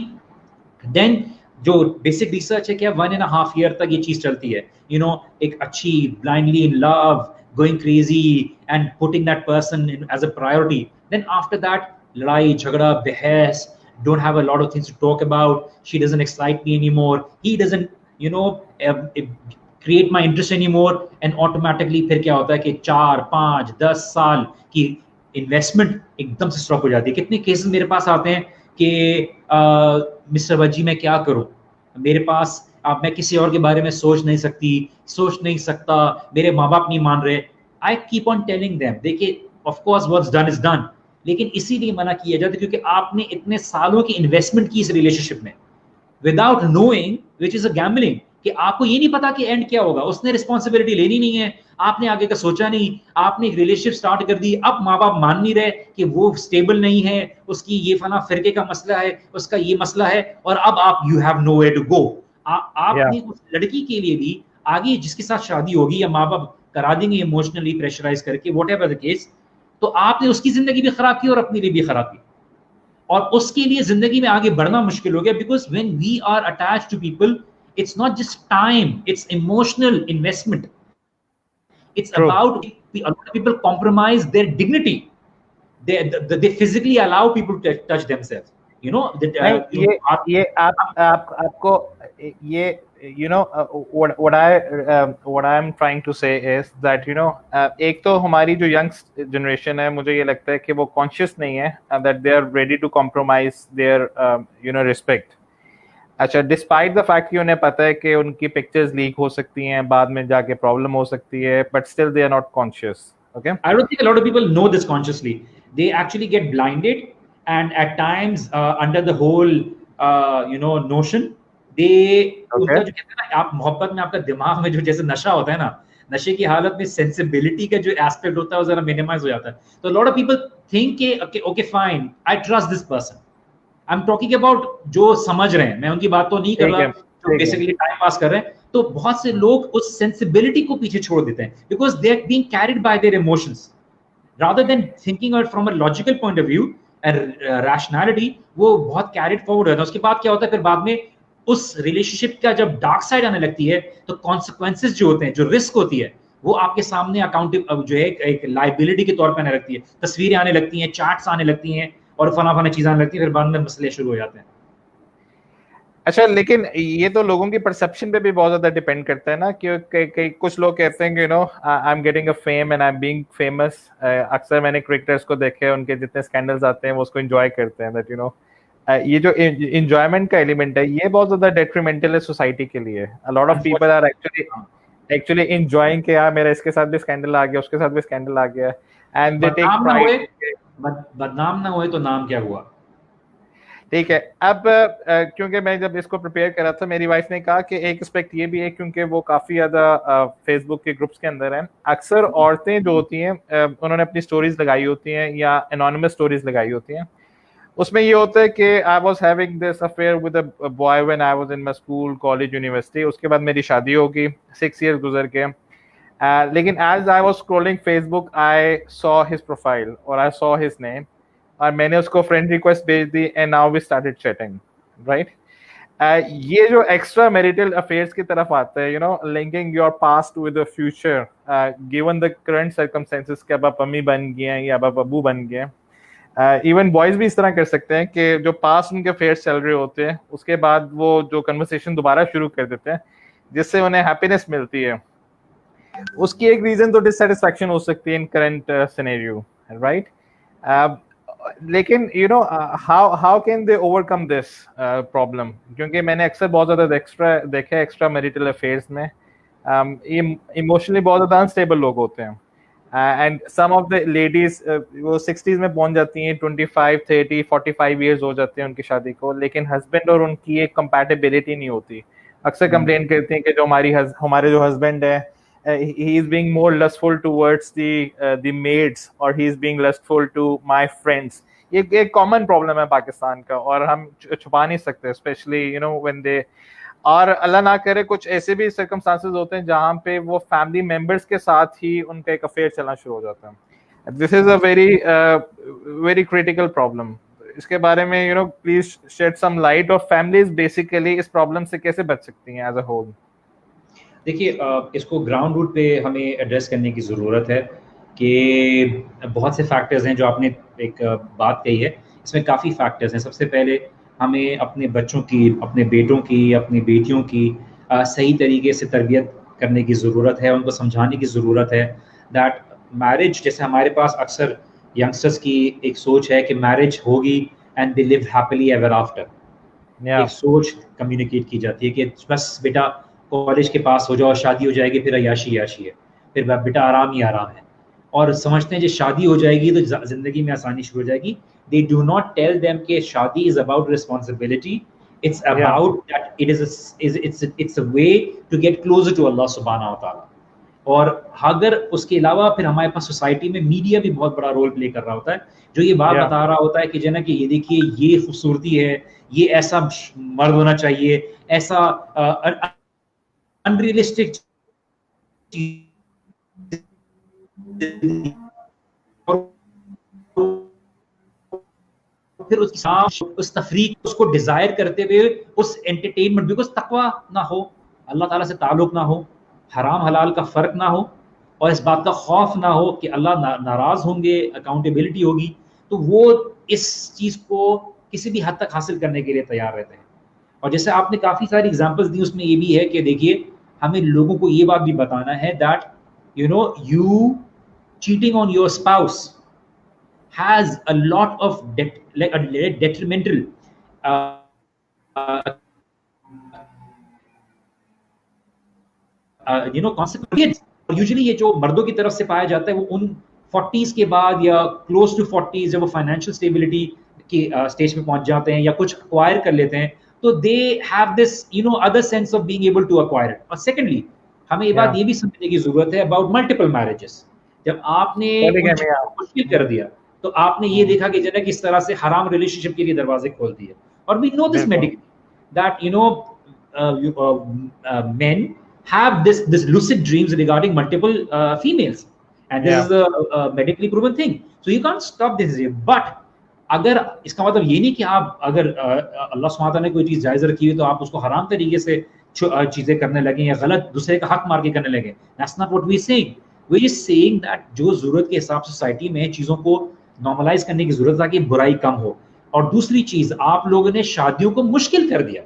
देन जो बेसिक रिसर्च है क्या 1.5 ईयर तक ये चीज चलती है, यू नो, एक अच्छी blindly in love, going crazy and putting that person as a priority, then after that लड़ाई झगड़ा बहस, don't have a lot of things to talk about, she doesn't excite me anymore, he doesn't, you know, create my interest anymore, and automatically फिर क्या होता है कि 4 5 10 साल की इन्वेस्टमेंट एकदम से स्टॉप हो जाती है। कितने केसेस मेरे पास आते हैं कि मिस्टर वजी मैं क्या करूं, मेरे पास अब मैं किसी और के बारे में सोच नहीं सकता, मेरे माँ बाप नहीं मान रहे। I keep on telling them, देखिए of course what's done is done, लेकिन इसीलिए मना किया जाता है क्योंकि आपने इतने सालों की इन्वेस्टमेंट की इस रिलेशनशिप में without knowing, which is a gambling, कि आपको ये नहीं पता कि एंड क्या होगा, उसने रिस्पॉन्सिबिलिटी लेनी नहीं है, आपने आगे का सोचा नहीं, आपने एक रिलेशनशिप स्टार्ट कर दी, अब माँ बाप मान नहीं रहे कि वो स्टेबल नहीं है, उसकी ये फला फिरके का मसला है, उसका ये मसला है, और अब आप you have no way to go. Yeah. आपने उस लड़की के लिए भी आगे जिसके साथ शादी होगी या माँ बाप करा देंगे इमोशनली प्रेशराइज करके, वॉट एवर द केस, तो आपने उसकी जिंदगी भी खराब की और अपनी लिए भी खराब की, और उसके लिए जिंदगी में आगे बढ़ना मुश्किल हो गया। Because when we are attached to people, it's not just time, it's emotional investment, it's True. about a lot of people compromise their dignity, they physically allow people to touch themselves, you know that नहीं, ये आपको ये what I am trying to say is that एक तो हमारी जो young generation है, मुझे ये लगता है कि वो कॉन्शियस नहीं है that they are ready to compromise their respect. अच्छा, डिस्पाइट द फैक्ट कि उन्हें पता है कि उनकी पिक्चर्स लीक हो सकती हैं, बाद में जाके प्रॉब्लम हो सकती है, but still they are not conscious. Okay. I don't think a lot of people know this consciously. They actually get blinded, and at times, under the whole, notion, they Okay. उनका जो कहते हैं ना, आप मोहब्बत में आपका दिमाग में जो जैसे नशा होता है ना, नशे की हालत में सेंसिबिलिटी का जो एस्पेक्ट होता है वो जरा मिनिमाइज हो जाता है। तो लॉट ऑफ पीपल थिंक के okay fine, I trust this person. I am talking about जो समझ रहे हैं, मैं उनकी बात तो नहीं कर रहा, जो बेसिकली टाइम पास कर रहे हैं। तो बहुत से लोग उस सेंसिबिलिटी को पीछे छोड़ देते हैं because they are being carried by their emotions rather than thinking of it from a logical point of view and rationality, वो बहुत कैरिड फॉरवर्ड होता है। उसके बाद क्या होता है, फिर बाद में उस रिलेशनशिप का जब डार्क साइड आने लगती है तो कॉन्सिक्वेंसेस जो होते हैं, जो रिस्क होती है, वो आपके सामने अकाउंट जो है एक लाइबिलिटी के तौर पर आने लगती है, तस्वीरें आने लगती हैं, चैट्स आने लगती हैं और फना चीजें आने लगती है, फिर बाद में मसले शुरू हो जाते हैं। अच्छा, लेकिन ये तो लोगों की परसेप्शन पे भी बहुत ज्यादा डिपेंड करता है ना, कि कुछ लोग कहते हैं कि I am getting a fame and I am being famous. अक्सर मैंने क्रिकेटर्स को देखे, उनके जितने स्कैंडल्स आते हैं वो उसको एंजॉय करते हैं, दैट ये जो एंजॉयमेंट का एलिमेंट है ये बहुत ज्यादा डेट्रीमेंटल है सोसाइटी के लिए। A lot of people are actually enjoying कि यार मेरा इसके साथ भी स्कैंडल आ गया, उसके साथ भी स्कैंडल आ गया, एंड दे टेक प्राइड। बदनाम ना हुए तो नाम क्या हुआ। ठीक है। अब क्योंकि मैं जब इसको प्रिपेयर कर रहा था, मेरी वाइफ ने कहा कि एक एस्पेक्ट ये भी है, क्योंकि वो काफी ज्यादा फेसबुक के ग्रुप्स के अंदर हैं, अक्सर औरतें जो होती हैं उन्होंने अपनी स्टोरीज लगाई होती हैं या एनोनिमस स्टोरीज लगाई होती हैं। उसमें ये होता है कि I was having this affair with a boy when I was in my school, college, university. उसके बाद मेरी शादी होगी, 6 इयर्स गुजर के। लेकिन as I was scrolling Facebook, I saw his profile और आई सॉ हिज नेम, और मैंने उसको फ्रेंड रिक्वेस्ट भेज दी, and now we started chatting, right. ये जो एक्स्ट्रा मैरिटल अफेयर्स की तरफ आता है, linking your past with the future given the current circumstances, कि अब आप अम्मी बन गए हैं या अब आप अबू बन गए हैं। इवन बॉयज भी इस तरह कर सकते हैं कि जो पास्ट उनके अफेयर्स चल रहे होते हैं, उसके बाद वो जो कन्वर्सेशन दोबारा शुरू कर देते हैं, जिससे उन्हें हैप्पीनेस मिलती है। उसकी एक रीजन तो डिससैटिस्फैक्शन हो सकती है इन करंट सिनेरियो, राइट। लेकिन how can they overcome this problem, क्योंकि मैंने अक्सर बहुत ज्यादा देखे एक्स्ट्रा मैरिटल अफेयर्स में इमोशनली बहुत ज्यादा अनस्टेबल लोग होते हैं, and some of the ladies वो 60s में पहुंच जाती हैं, 25, 30, 45 ईयर्स हो जाते हैं उनकी शादी को, लेकिन हस्बैंड और उनकी एक कंपैटिबिलिटी नहीं होती। अक्सर कंप्लेन करती हैं कि जो हमारे जो हस्बैंड है he is being more lustful towards the maids, or he is being lustful to my friends. ये एक कॉमन प्रॉब्लम है पाकिस्तान का, और हम छुपा नहीं सकते, specially you know when they, और अल्लाह ना करे कुछ ऐसे भी सर्कमस्टांसेस होते हैं जहाँ पे वो फैमिली मेंबर्स के साथ ही उनका एक अफेयर चलना शुरू हो जाता है. This is a very critical problem. इसके बारे में you know please shed some light, of families basically इस प्रॉब्लम से कैसे बच सकती हैं एज अ होल. देखिए, इसको ग्राउंड रूट पे हमें एड्रेस करने की ज़रूरत है कि बहुत से फैक्टर्स हैं जो आपने एक बात कही है, इसमें काफ़ी फैक्टर्स हैं. सबसे पहले हमें अपने बच्चों की, अपने बेटों की, अपनी बेटियों की सही तरीके से तरबियत करने की ज़रूरत है. उनको समझाने की ज़रूरत है दैट मैरिज, जैसे हमारे पास अक्सर यंगस्टर्स की एक सोच है कि मैरिज होगी and they live happily ever after. एक सोच कम्युनिकेट की जाती है कि बस बेटा कॉलेज के पास हो जाओ, शादी हो जाएगी, फिर अय्याशी याशी है, फिर बेटा आराम ही आराम है, और समझते हैं कि शादी हो जाएगी तो जिंदगी में आसानी शुरू हो जाएगी. They do not tell them कि शादी is about responsibility. It's about that it's a way to get closer to Allah सुब्हानहू व तआला. और अगर उसके अलावा फिर हमारे पास सोसाइटी में मीडिया भी बहुत बड़ा रोल प्ले कर रहा होता है, जो ये बात बता रहा होता है कि जना कि ये देखिए ये खूबसूरती है, ये ऐसा मर्द होना चाहिए, ऐसा अनरियलिस्टिक फिर उस तफरीक उसको डिजायर करते हुए उस एंटरटेनमेंट, बिकॉज तकवा ना हो, अल्लाह ताला से ताल्लुक ना हो, हराम हलाल का फर्क ना हो, और इस बात का खौफ ना हो कि अल्लाह नाराज होंगे, अकाउंटेबिलिटी होगी, तो वो इस चीज को किसी भी हद तक हासिल करने के लिए तैयार रहते हैं. और जैसे आपने काफी सारी एग्जांपल्स दी, उसमें ये भी है कि देखिए हमें लोगों को ये बात भी बताना है that you no you cheating on your spouse has a lot of detrimental consequences. और यूजुअली ये जो मर्दों की तरफ से पाया जाता है वो उन 40s के बाद या क्लोज टू 40s, जब वो फाइनेंशियल स्टेबिलिटी की स्टेज पे पहुंच जाते हैं या कुछ एक्वायर कर लेते हैं, तो they have this other sense of being able to acquire it. और सेकेंडली हमें ये बात ये भी समझने की जरूरत है अबाउट मल्टीपल मैरिजेस. जब आपने मुश्किल कर दिया तो आपने ये देखा कि जना किस तरह से हराम रिलेशनशिप के लिए दरवाजे खोल दिए. और we know this medically that men have this lucid dreams regarding multiple females, and this is a medically proven thing, so you can't stop this. But अगर इसका मतलब ये नहीं कि आप अगर अल्लाह सुब्हानहू तआला ने कोई चीज जायज रखी है तो आप उसको हराम तरीके से चीजें करने लगे या गलत दूसरे का हक मार के करने लगे. That's not what we're saying. We're just saying that जो जरूरत के हिसाब से सोसाइटी में चीजों को नॉर्मलाइज करने की जरूरत है ताकि बुराई कम हो. और दूसरी चीज, आप लोगों ने शादियों को मुश्किल कर दिया,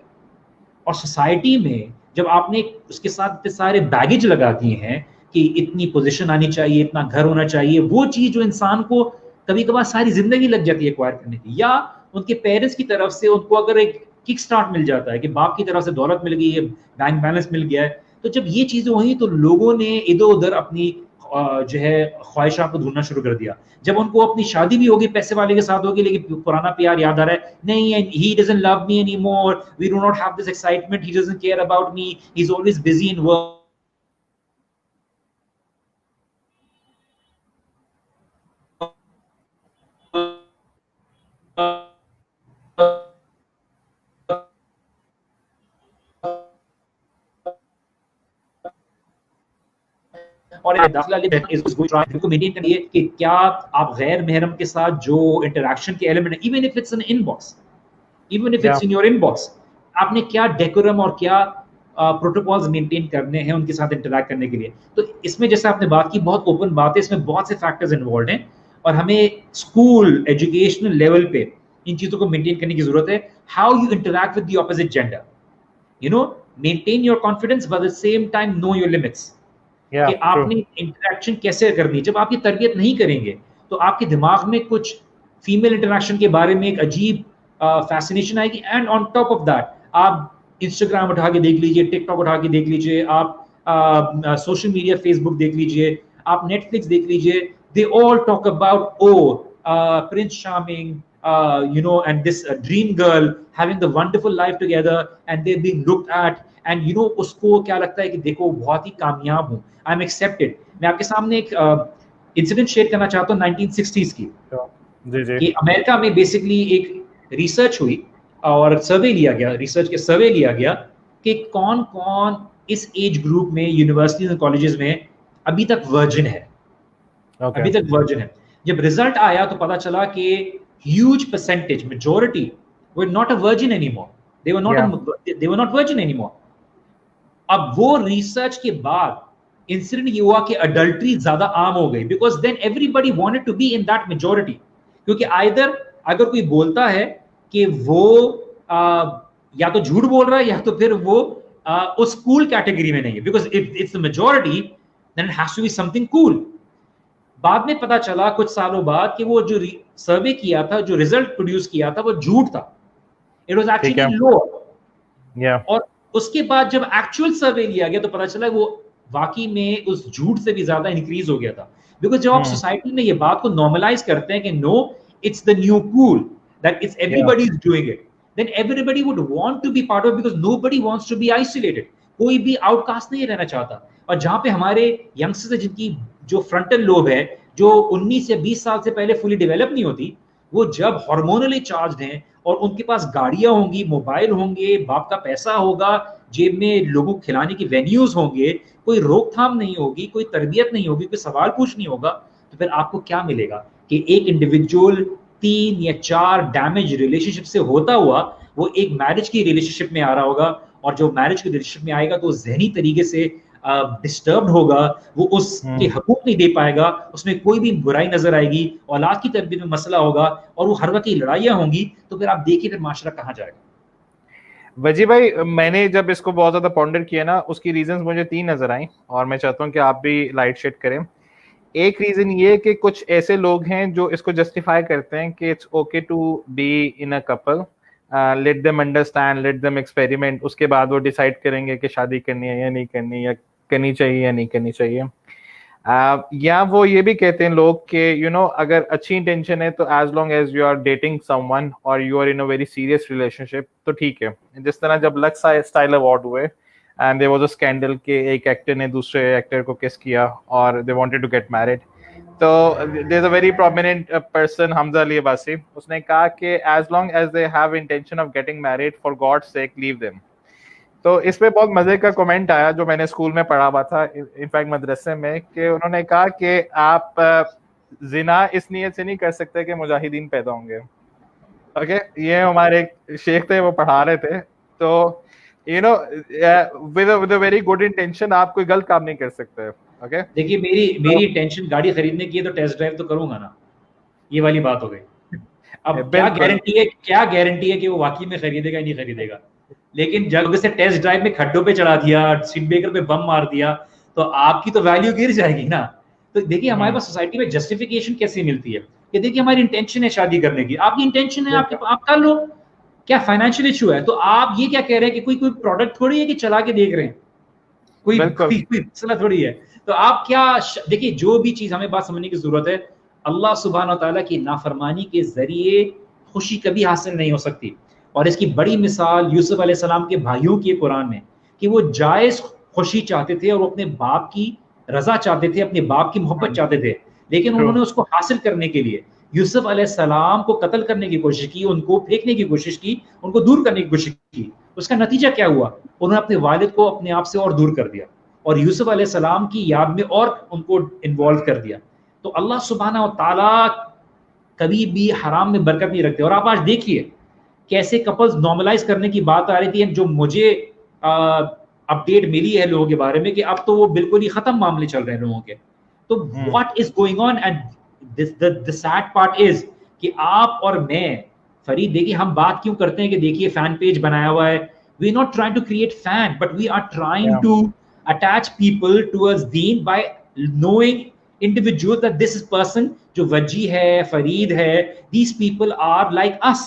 और सोसाइटी में जब आपने उसके साथ इतने सारे बैगेज लगा दिए हैं कि इतनी पोजीशन आनी चाहिए, इतना घर होना चाहिए, वो चीज जो इंसान को कभी कभार सारी जिंदगी लग जाती है एक्वायर करने की, या उनके पेरेंट्स की तरफ से उनको अगर एक किक स्टार्ट मिल जाता है कि बाप की तरफ से दौलत मिल गई है, बैंक बैलेंस मिल गया है, तो जब ये चीजें हुई तो लोगों ने इधर उधर अपनी जो है ख्वाहिशात को ढूंढना शुरू कर दिया. जब उनको अपनी शादी भी होगी, पैसे वाले के साथ होगी, लेकिन पुराना प्यार याद आ रहा है, नहीं, he doesn't love me anymore, we do not have this excitement, he doesn't care about me, he's always busy in work. और दाखिला मेंटेन करिए कि क्या आप गैर महरम के साथ जो इंटरेक्शन के एलिमेंट है, even if it's an inbox, even if it's in your inbox, आपने क्या डेकोरम और क्या प्रोटोकॉल्स मेंटेन करने हैं उनके साथ इंटरेक्ट करने के लिए. तो इसमें जैसे आपने बात की, बहुत ओपन बात है, इसमें बहुत से फैक्टर्स इन्वॉल्व हैं, और हमें स्कूल एजुकेशनल लेवल पे इन चीजों को मेंटेन करने की जरूरत है. How you interact with the opposite gender, maintain your confidence but at the same time know your limits. कि आपने इंटरेक्शन कैसे करनी है. जब आपकी तरबियत नहीं करेंगे तो आपके दिमाग में कुछ फीमेल इंटरेक्शन के बारे में एक अजीब फैसिनेशन आएगी, and on top of that आप इंस्टाग्राम उठा के देख लीजिए, टिकटॉक उठा के देख लीजिए, आप सोशल मीडिया फेसबुक देख लीजिए, आप नेटफ्लिक्स देख लीजिए, they all talk about Prince charming, and this dream girl having the wonderful life together and they're being looked at and उसको क्या लगता है कि देखो बहुत ही कामयाब हूँ, आई एम एक्सेप्टेड। मैं आपके सामने एक इंसिडेंट शेयर करना चाहता हूँ 1960s की। जी जी। कि अमेरिका में बेसिकली एक रिसर्च हुई और सर्वे लिया गया, रिसर्च के सर्वे लिया गया कि कौन कौन इस एज ग्रुप में यूनिवर्सिटीज और कॉलेजेस में अभी तक वर्जिन है, अभी तक वर्जिन है। जब रिजल्ट आया तो पता चला कि huge percentage, majority were not a virgin anymore, they were not virgin anymore. अब वो रिसर्च के बाद इंसिडेंट ये हुआ कि अडल्ट्री ज्यादा आम हो गई, because then everybody wanted to be in that majority. क्योंकि आइदर अगर कोई बोलता है कि वो या तो झूठ बोल रहा है या तो फिर वो उस कूल कैटेगरी में नहीं है, because if it's the majority then it has to be something cool. बाद में पता चला कुछ सालों बाद कि वो जो सर्वे किया था, जो रिजल्ट प्रोड्यूस किया था, वो झूठ था, इट वाज एक्चुअली लो। और उसके बाद जब एक्चुअल सर्वे लिया गया तो पता चला वो वाकई में उस झूठ से भी ज्यादा इंक्रीज हो गया था। बिकॉज जब आप सोसाइटी में ये बात को नॉर्मलाइज करते हैं कि no it's the new cool, that it's everybody is doing it, then everybody would want to be part of it because nobody wants to be isolated. कोई भी आउटकास्ट नहीं रहना चाहता। और जहां पे हमारे यंगस्टर्स जिनकी जो फ्रंटल लोब है, जो 19 से 20 साल से पहले फुली डेवलप नहीं होती, वो जब हार्मोनली चार्ज्ड हैं और उनके पास गाड़ियां होंगी, मोबाइल होंगे, बाप का पैसा होगा, जेब में लोगों को खिलाने की वेन्यूज होंगे, कोई रोकथाम नहीं होगी, कोई तरबियत नहीं होगी, कोई सवाल पूछ नहीं होगा, तो फिर आपको क्या मिलेगा कि एक इंडिविजुअल 3 या 4 डैमेज रिलेशनशिप से होता हुआ वो एक मैरिज की रिलेशनशिप में आ रहा होगा। और जो मैरिज की रिलेशनशिप में आएगा तो जहनी तरीके से डिस्टर्ब्ड होगा, वो उसके हकूक नहीं दे पाएगा, उसमें कोई भी बुराई नजर आएगी, औलाद की तरबियत में मसला होगा और वो हर वक्त की लड़ाइयां होंगी। तो फिर आप देखिए फिर माशरा कहाँ जाएगा। वजी भाई, मैंने जब इसको बहुत ज्यादा पॉन्डर किया ना, उसकी रीजंस मुझे 3 नजर आई और मैं चाहता हूँ कि आप भी लाइट शेड करें। एक रीजन ये कि कुछ ऐसे लोग हैं जो इसको जस्टिफाई करते हैं कि it's okay to be in a couple, let them understand, let them experiment, उसके बाद वो डिसाइड करेंगे कि शादी करनी है या नहीं करनी, या करनी चाहिए या नहीं करनी चाहिए। या वो ये भी कहते हैं लोग कि अगर अच्छी इंटेंशन है तो as long as you are dating someone और you are in a very serious relationship तो ठीक है। जिस तरह जब लक्स स्टाइल अवार्ड हुए and there was a scandal के एक एक्टर ने दूसरे एक्टर को किस किया और they wanted to get married, तो there is a very prominent person, Hamza Ali Abbasi, उसने कहा कि as long as they have intention of getting married, for God's sake leave them. तो इसमें बहुत मजे का कमेंट आया जो मैंने स्कूल में पढ़ा हुआ था, इनफैक्ट मदरसे में, कि उन्होंने कहा कि आप जिना इस नियत से नहीं कर सकते कि मुजाहिदीन पैदा होंगे। ओके, ये हमारे शेख थे, वो पढ़ा रहे थे। तो with a very good intention आप कोई गलत काम नहीं कर सकते। ओके, देखिए मेरी इंटेंशन गाड़ी खरीदने की है तो टेस्ट ड्राइव तो करूंगा ना, ये वाली बात हो गई। अब क्या गारंटी है कि वो वाकई में खरीदेगा या नहीं खरीदेगा। लेकिन जब उसे टेस्ट ड्राइव में खड्डों पे चढ़ा दिया, सीट ब्रेकर पे बम मार दिया, तो आपकी तो वैल्यू गिर जाएगी ना। तो देखिए हमारे पास सोसाइटी में जस्टिफिकेशन कैसे मिलती है कि देखिए हमारी इंटेंशन है शादी करने की, आपकी इंटेंशन है, आप कर लो, क्या फाइनेंशियल इशू है? तो आप ये क्या कह रहे हैं कि कोई प्रोडक्ट थोड़ी है कि चला के देख रहे हैं, कोई मसला थोड़ी है। तो आप क्या देखिए, जो भी चीज हमें बात समझने की जरूरत है, अल्लाह सुब्हान व तआला की नाफरमानी के जरिए खुशी कभी हासिल नहीं हो सकती। और इसकी बड़ी मिसाल यूसुफ अलैहिस्सलाम के भाइयों की कुरान में, कि वो जायज खुशी चाहते थे और वो अपने बाप की रजा चाहते थे, अपने बाप की मोहब्बत चाहते थे, लेकिन उन्होंने उसको हासिल करने के लिए यूसुफ अलैहिस्सलाम को कत्ल करने की कोशिश की, उनको फेंकने की कोशिश की, उनको दूर करने की कोशिश की। उसका नतीजा क्या हुआ? उन्होंने अपने वालिद को अपने आप से और दूर कर दिया और यूसुफ अलैहिस्सलाम की याद में और उनको इन्वॉल्व कर दिया। तो अल्लाह सुब्हानहू व तआला कभी भी हराम में बरकत नहीं रखते। और आप आज देखिए कैसे कपल्स नॉर्मलाइज करने की बात आ रही थी, जो मुझे अपडेट मिली है लोगों के बारे में कि अब तो वो बिल्कुल ही खत्म मामले चल रहे हैं लोगों के। तो what is going on, and the sad part is कि आप और मैं, फरीद, देखिए हम बात क्यों करते हैं कि देखिए फैन पेज बनाया हुआ है, we are not trying to create fan, but we are trying to attach people towards दीन by knowing individual that this person जो वजी है, फरीद है, these people are like us।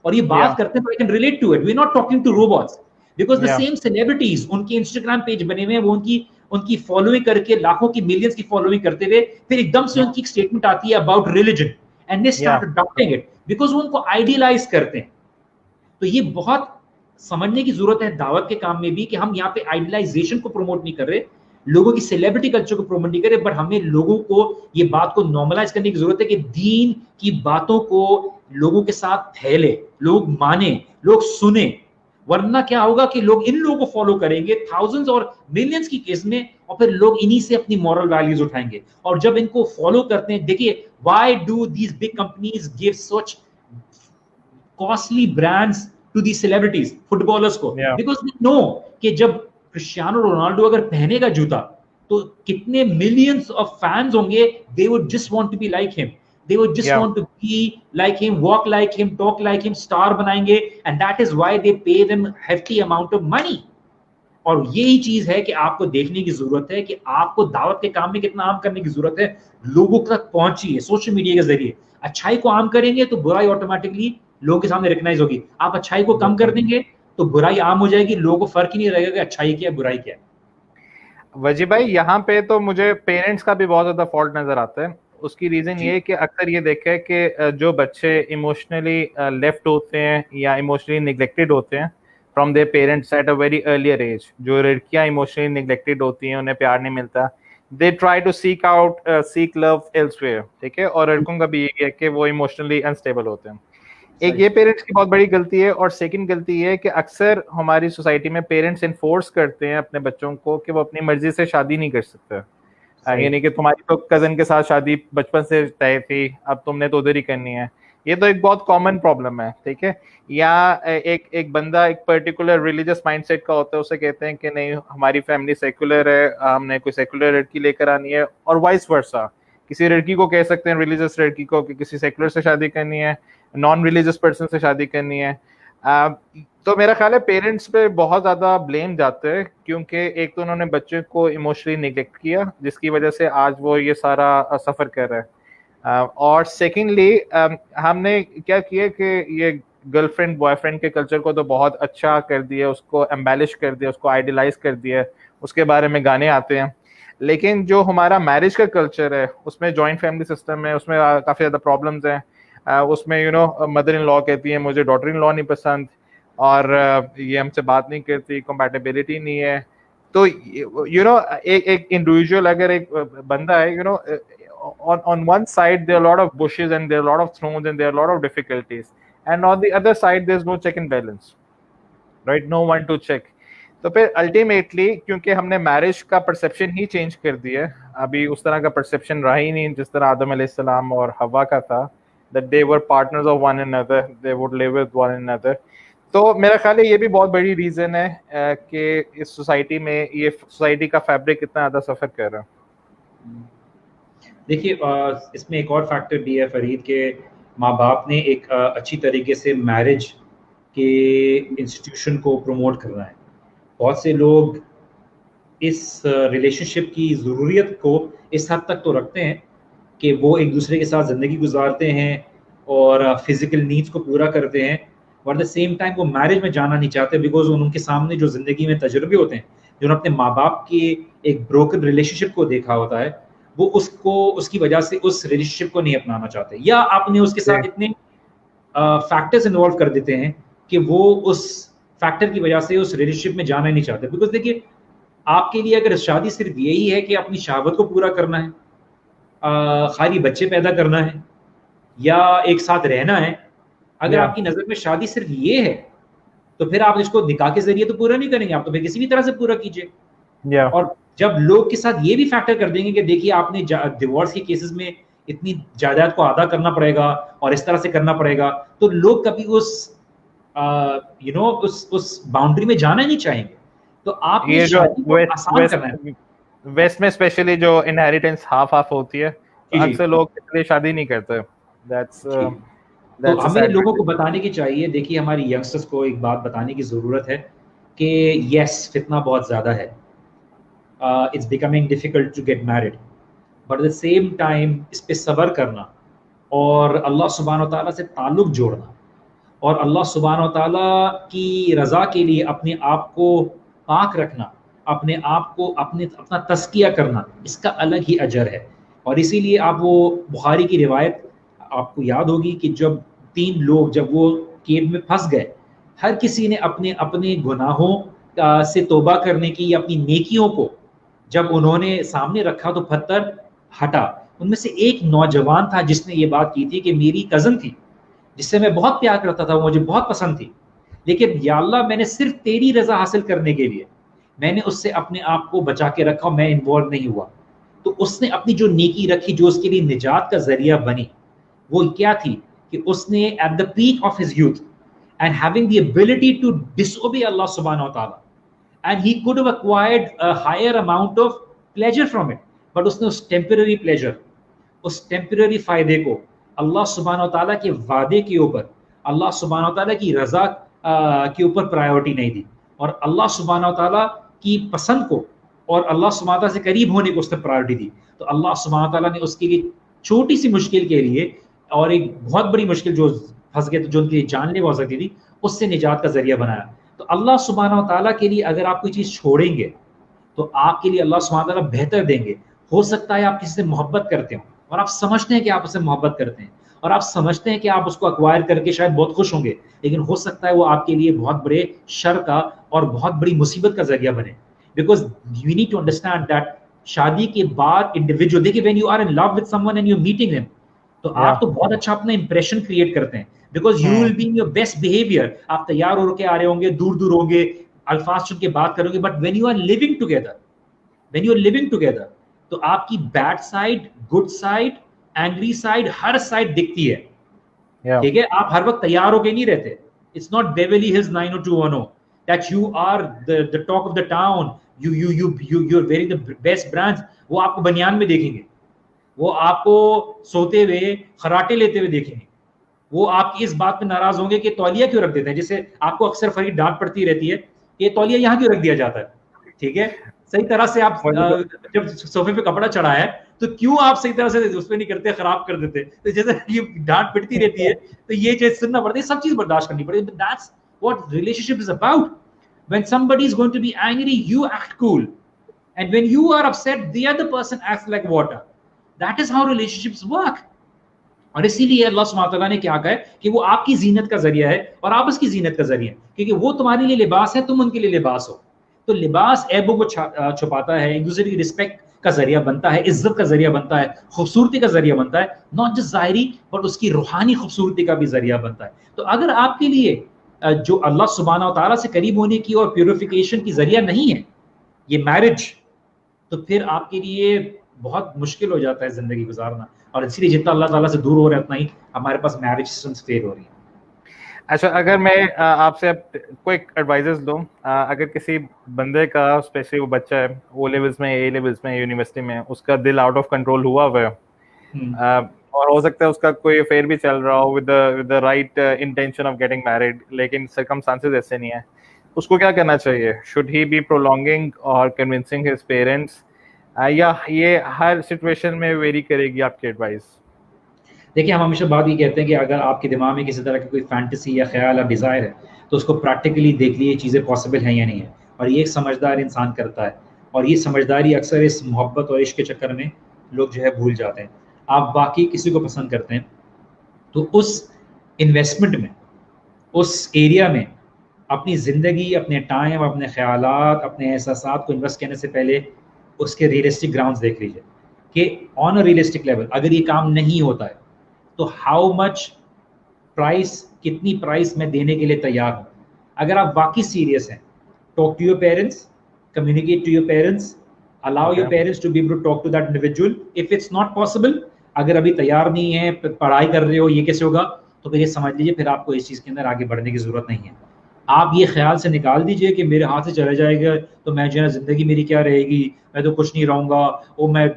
और ये बात करते हैं तो I can relate to it, we're not talking to robots because the same celebrities, उनके Instagram पेज बने हुए हैं, वो उनकी फॉलोइंग करके लाखों की मिलियंस की फॉलोइंग करते हुए फिर एकदम से उनकी एक स्टेटमेंट आती है about religion and they start adopting it। Because वो उनको आइडियलाइज करते हैं। तो ये बहुत समझने की जरूरत है दावत के काम में भी कि हम यहाँ पे आइडियलाइजेशन को प्रमोट नहीं कर रहे, लोगों की सेलिब्रिटी कल्चर को प्रमोट नहीं कर रहे, बट हमें लोगों को ये बात को नॉर्मलाइज करने की जरूरत है कि दीन की बातों को लोगों के साथ फैले, लोग माने, लोग सुने। वरना क्या होगा कि लोग इन लोगों को फॉलो करेंगे थाउजेंड्स और मिलियंस की केस में, और फिर लोग इन्हीं से अपनी मॉरल वैल्यूज उठाएंगे। और जब इनको फॉलो करते हैं, देखिए why do these big companies give such costly brands to the celebrities, footballers को, Yeah. बिकॉज दे नो कि जब क्रिस्टियानो रोनाल्डो अगर पहनेगा जूता तो कितने मिलियंस ऑफ फैंस होंगे, they would just want to be like him, they would just Yeah. want to be like him, walk like him, talk like him, star बनाएंगे, and that is why they pay them hefty amount of money। और यही चीज है कि आपको देखने की जरूरत है कि आपको दावत के काम में कितना आम करने की जरूरत है, लोगों तक पहुंचिए सोशल मीडिया के जरिए। अच्छाई को आम करेंगे तो बुराई ऑटोमेटिकली लोगों के सामने रिकग्नाइज होगी, आप अच्छाई को कम कर देंगे तो बुराई आम हो जाएगी, लोगों को फर्क ही नहीं रहेगा कि अच्छाई क्या है बुराई क्या है। वजी भाई, यहाँ पे तो मुझे पेरेंट्स का भी बहुत ज्यादा फॉल्ट नजर आता है। उसकी रीजन ये है कि अक्सर ये देखा है कि जो बच्चे इमोशनली लेफ्ट होते हैं या इमोशनली निगलेक्टेड होते हैं from their parents at a very earlier age, जो लड़कियां इमोशनली निगलेक्टेड होती हैं, उन्हें प्यार नहीं मिलता, they try to seek love elsewhere, ठीक है। और लड़कों का भी ये है कि वो इमोशनली अनस्टेबल होते हैं। एक ये पेरेंट्स की बहुत बड़ी गलती है। और सेकंड गलती ये है कि अक्सर हमारी सोसाइटी में पेरेंट्स इन्फोर्स करते हैं अपने बच्चों को कि वो अपनी मर्जी से शादी नहीं कर सकते। यानी कि तुम्हारी तो कजन के साथ शादी बचपन से तय थी, अब तुमने तो उधर ही करनी है। ये तो एक बहुत कॉमन प्रॉब्लम है, ठीक है। या एक बंदा एक पर्टिकुलर रिलीजियस माइंडसेट का होता है, उसे कहते हैं कि नहीं हमारी फैमिली सेकुलर है, हमने कोई सेकुलर लड़की लेकर आनी है, और वाइस वर्सा। किसी लड़की को कह सकते हैं, रिलीजियस लड़की को, कि किसी सेकुलर से शादी करनी है, नॉन रिलीजियस पर्सन से शादी करनी है। तो मेरा ख्याल है पेरेंट्स पे बहुत ज्यादा ब्लेम जाता है, क्योंकि एक तो उन्होंने बच्चे को इमोशनली निगलेक्ट किया, जिसकी वजह से आज वो ये सारा सफर कर रहा है। और सेकेंडली हमने क्या किया कि ये गर्लफ्रेंड बॉयफ्रेंड के कल्चर को तो बहुत अच्छा कर दिया, उसको एम्बेलिश कर दिया, उसको आइडियलाइज कर दिया, उसके बारे में गाने आते हैं। लेकिन जो हमारा मैरिज का कल्चर है, उसमें जॉइंट फैमिली सिस्टम है, उसमें काफी ज्यादा प्रॉब्लम्स हैं। उसमें मदर इन लॉ कहती है मुझे डॉटर इन लॉ नहीं पसंद, और ये हमसे बात नहीं करती, कंपैटिबिलिटी नहीं है। तो एक इंडिविजुअल, अगर एक बंदा है, on one side there are a lot of bushes and there are a lot of thrones and there are a lot of difficulties, and on the other side there's no check and balance, right? No one to check। तो फिर ultimately क्योंकि हमने marriage का perception ही change कर दिया, अभी उस तरह का परसेप्शन रहा ही नहीं जिस तरह आदम अलैहिस्सलाम और हवा का था, that they were partners of one another, they would live with one another। तो मेरा ख्याल है ये भी बहुत बड़ी रीजन है कि इस सोसाइटी में ये सोसाइटी का फैब्रिक इतना ज्यादा सफर कर रहा है। देखिए इसमें एक और फैक्टर भी है फरीद के माँ बाप ने एक अच्छी तरीके से मैरिज के इंस्टीट्यूशन को प्रमोट करना है। बहुत से लोग इस रिलेशनशिप की ज़रूरियत को इस हद तक तो रखते हैं कि वो एक दूसरे के साथ ज़िंदगी गुजारते हैं और फिज़िकल नीड्स को पूरा करते हैं, और द सेम टाइम वो मैरिज में जाना नहीं चाहते, बिकॉज उनके सामने जो ज़िंदगी में तजुर्बे होते हैं, जो अपने माँ बाप के एक ब्रोकन रिलेशनशिप को देखा होता है, वो उसकी वजह से उस रिलेशनशिप को नहीं अपनाना चाहते, या आपने उसके साथ इतने फैक्टर्स इन्वॉल्व कर देते हैं कि वो उस फैक्टर की वजह से उस रिलेशनशिप में जाना ही नहीं चाहते। बिकॉज देखिए आपके लिए अगर शादी सिर्फ यही है कि अपनी शहावत को पूरा करना है, खाली बच्चे पैदा करना है या एक साथ रहना है, अगर आपकी नजर में शादी सिर्फ ये है, तो फिर आप इसको निकाह के जरिए तो पूरा नहीं करेंगे, आप तो फिर किसी भी तरह से पूरा कीजिए। और जब लोग के साथ ये भी फैक्टर कर देंगे कि देखिए आपने डिवोर्स के केसेस में इतनी जायदाद को अदा करना पड़ेगा और इस तरह से करना पड़ेगा, तो लोग कभी उस बाउंड्री में जाना ही नहीं चाहेंगे। तो आप ये जो आसान करना है, वेस्ट में स्पेशली जो इनहेरिटेंस हाफ हाफ होती है, अक्सर लोग इसलिए शादी नहीं करते। तो हमें लोगों को बताने की चाहिए, देखिए हमारी यंगस्टर्स को एक बात बताने की ज़रूरत है कि यस फितना बहुत ज़्यादा है, it's becoming difficult to get married, but at the same time इस पे सब्र करना और अल्लाह सुब्हानहू व तआला से ताल्लुक़ जोड़ना और अल्लाह सुब्हानहू व तआला की रज़ा के लिए अपने आप को पाक रखना, अपने आप को अपना तज़किया करना, इसका अलग ही अजर है। और इसीलिए आप वो बुखारी की रिवायत आपको याद होगी कि जब 3 लोग जब वो केव में फंस गए, हर किसी ने अपने अपने गुनाहों से तौबा करने की या अपनी नेकियों को जब उन्होंने सामने रखा तो पत्थर हटा। उनमें से एक नौजवान था जिसने ये बात की थी कि मेरी कज़न थी जिससे मैं बहुत प्यार करता था, वो मुझे बहुत पसंद थी, लेकिन या अल्लाह मैंने सिर्फ तेरी रज़ा हासिल करने के लिए मैंने उससे अपने आप को बचा के रखा, मैं इन्वॉल्व नहीं हुआ। तो उसने अपनी जो नेकी रखी जो उसके लिए निजात का ज़रिया बनी, वो क्या थी कि उसने at the peak of his youth and having the ability to disobey Allah सुब्हानहू व तआला, and he could have acquired a higher amount of pleasure from it, but उसने उस temporary pleasure, उस temporary फायदे को अल्लाह सुब्हानहू व तआला के वादे के ऊपर, अल्लाह सुब्हानहू व तआला की रजा के ऊपर प्रायोरिटी नहीं दी, और अल्लाह सुब्हानहू व तआला की पसंद को और अल्लाह सुब्हानहू व तआला से करीब होने को उसने प्रायोरिटी दी। तो अल्लाह सुब्हानहू व तआला ने उसके लिए छोटी सी मुश्किल के लिए और एक बहुत बड़ी मुश्किल जो फंस गए, जो उनके लिए जानलेवा हो सकती थी, उससे निजात का जरिया बनाया। तो अल्लाह सुब्हानहू व तआला के लिए अगर आप कोई चीज़ छोड़ेंगे तो आपके लिए अल्लाह सुब्हानहू व तआला बेहतर देंगे। हो सकता है आप किसी से मोहब्बत करते हो और आप समझते हैं कि आप उससे मोहब्बत करते हैं और आप समझते हैं कि आप उसको अक्वायर करके शायद बहुत खुश होंगे, लेकिन हो सकता है वो आपके लिए बहुत बड़े शर का और बहुत बड़ी मुसीबत का जरिया बने। Because you need to understand that शादी के बाद इंडिविजुअल, देखिए when you are in love with someone and you meeting him, तो आप तो बहुत अच्छा अपना इंप्रेशन क्रिएट करते हैं, because you will be in your best behaviour. आप तैयार होकर आ रहे होंगे, दूर दूर होंगे, अल्फाज चुन के बात करोगे, but when you are living together, when you are living together, तो आपकी bad side, good side, angry side, हर साइड दिखती है। ठीक है, आप हर वक्त तैयार होके नहीं रहते। It's not Beverly Hills 90210 that you are the talk of the town, you are wearing the best brands. वो आपको बनियान में देखेंगे, वो आपको सोते हुए खराटे लेते हुए देखेंगे, वो आपकी इस बात पे नाराज होंगे कि तौलिया क्यों रख देते हैं, जिससे आपको अक्सर फरीद डांट पड़ती रहती है कि तौलिया यहाँ क्यों रख दिया जाता है। ठीक है, सही तरह से आप जब सोफे पे कपड़ा चढ़ाया है तो क्यों आप सही तरह से उस पर नहीं करते, खराब कर देते। तो जैसे ये डांट पिटती रहती है तो ये चीज सुनना पड़ती है, सब चीज बर्दाश्त करनी पड़ती है। That's what relationship is about. When somebody is going to be angry, you act cool, and when you are upset, the other person acts like water. That is how relationships work. और इसीलिए अल्लाह सुब्हानहू व तआला ने क्या कहा है कि वो आपकी जीनत का जरिया है और आप उसकी जीनत का जरिया है, क्योंकि वो तुम्हारे लिए लिबास है, तुम उनके लिए लिबास हो। तो लिबास ऐबों को छुपाता है, एक दूसरे की रिस्पेक्ट का जरिया बनता है, इज्जत का जरिया बनता है, खूबसूरती का जरिया बनता है, नॉट जस्ट ज़ाहिरी बट उसकी रूहानी खूबसूरती का भी जरिया बनता है। तो अगर आपके लिए जो अल्लाह सुब्हानहू व तआला से करीब होने की और प्यूरिफिकेशन की जरिया नहीं है ये मैरिज, तो फिर आपके लिए बहुत मुश्किल हो जाता है जिंदगी गुजारना। और इसलिए जितना अल्लाह ताला से दूर हो रहा है उतना ही हमारे पास मैरिज सिस्टम्स फेल हो रही है। अच्छा, अगर मैं आपसे क्विक एडवाइजेस दूं, अगर किसी बंदे का, स्पेशली वो बच्चा है, ओ लेवल्स में, ए लेवल्स में, यूनिवर्सिटी में, उसका दिल आउट ऑफ कंट्रोल हुआ हुआ है और हो सकता है उसका कोई अफेयर भी चल रहा हो with the right intention of getting married, लेकिन सर्कमस्टांसेस ऐसे नहीं है, उसको क्या करना चाहिए? शुड ही बी प्रोलॉन्गिंग और कन्विंसिंग हिज पेरेंट्स, या ये हर सिचुएशन में वेरी करेगी आपकी एडवाइस? देखिए, हम हमेशा बात ये कहते हैं कि अगर आपके दिमाग में किसी तरह की कोई फैंटेसी या ख्याल या डिज़ायर है तो उसको प्रैक्टिकली देख लिए चीज़ें पॉसिबल हैं या नहीं है, और ये एक समझदार इंसान करता है। और ये समझदारी अक्सर इस मोहब्बत और इश्क के चक्कर में लोग जो है भूल जाते हैं। आप बाकी किसी को पसंद करते हैं तो उस इन्वेस्टमेंट में, उस एरिया में अपनी ज़िंदगी, अपने टाइम, अपने ख्यालात, अपने एहसासात को इन्वेस्ट करने से पहले उसके रियलिस्टिक ग्राउंड्स देख लीजिए कि ऑन अ रियलिस्टिक लेवल अगर ये काम नहीं होता है तो हाउ मच प्राइस, कितनी प्राइस मैं देने के लिए तैयार हूँ। अगर आप वाकई सीरियस हैं, talk to your parents, communicate to your parents, allow your parents to be able to talk to that individual. If it's not possible, अगर अभी तैयार नहीं है, पढ़ाई कर रहे हो, ये कैसे होगा, तो फिर ये समझ लीजिए फिर आपको इस चीज़ के अंदर आगे बढ़ने की ज़रूरत नहीं है। आप ये ख्याल से निकाल दीजिए कि मेरे हाथ से चला जाएगा तो मैं जो है ज़िंदगी मेरी क्या रहेगी, मैं तो कुछ नहीं रहूँगा, वो मैं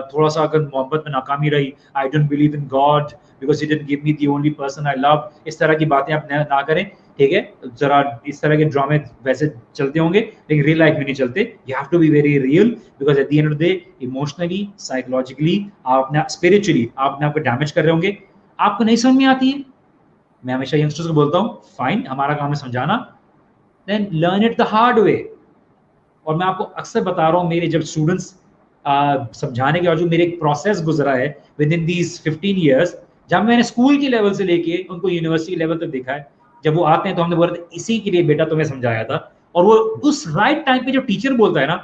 थोड़ा सा अगर मोहब्बत में नाकामी रही, I don't believe in God because he didn't give me the only person I love. इस तरह की बातें आप ना करें, ठीक है? जरा इस तरह के ड्रामे वैसे चलते होंगे लेकिन रियल लाइफ में नहीं चलते। You have to be very real because at the end of the day emotionally, psychologically, आप अपने स्पिरिचुअली आप अपने आप को डैमेज कर रहे होंगे। आपको नहीं समझ में आती है, मैं हमेशा यंगस्टर्स को बोलता हूँ, फाइन, हमारा काम है समझाना, then learn it the hard way. और मैं आपको अक्सर बता रहा हूँ, मेरे जब स्टूडेंट्स समझाने के बाद जो मेरे एक प्रोसेस गुजरा है विद इन दीज 15 years, जब मैंने स्कूल के लेवल से लेके उनको यूनिवर्सिटी लेवल तक देखा है, जब वो आते हैं तो हमने बोला इसी के लिए बेटा तुम्हें समझाया था, और वो उस राइट टाइम पे जो टीचर बोलता है ना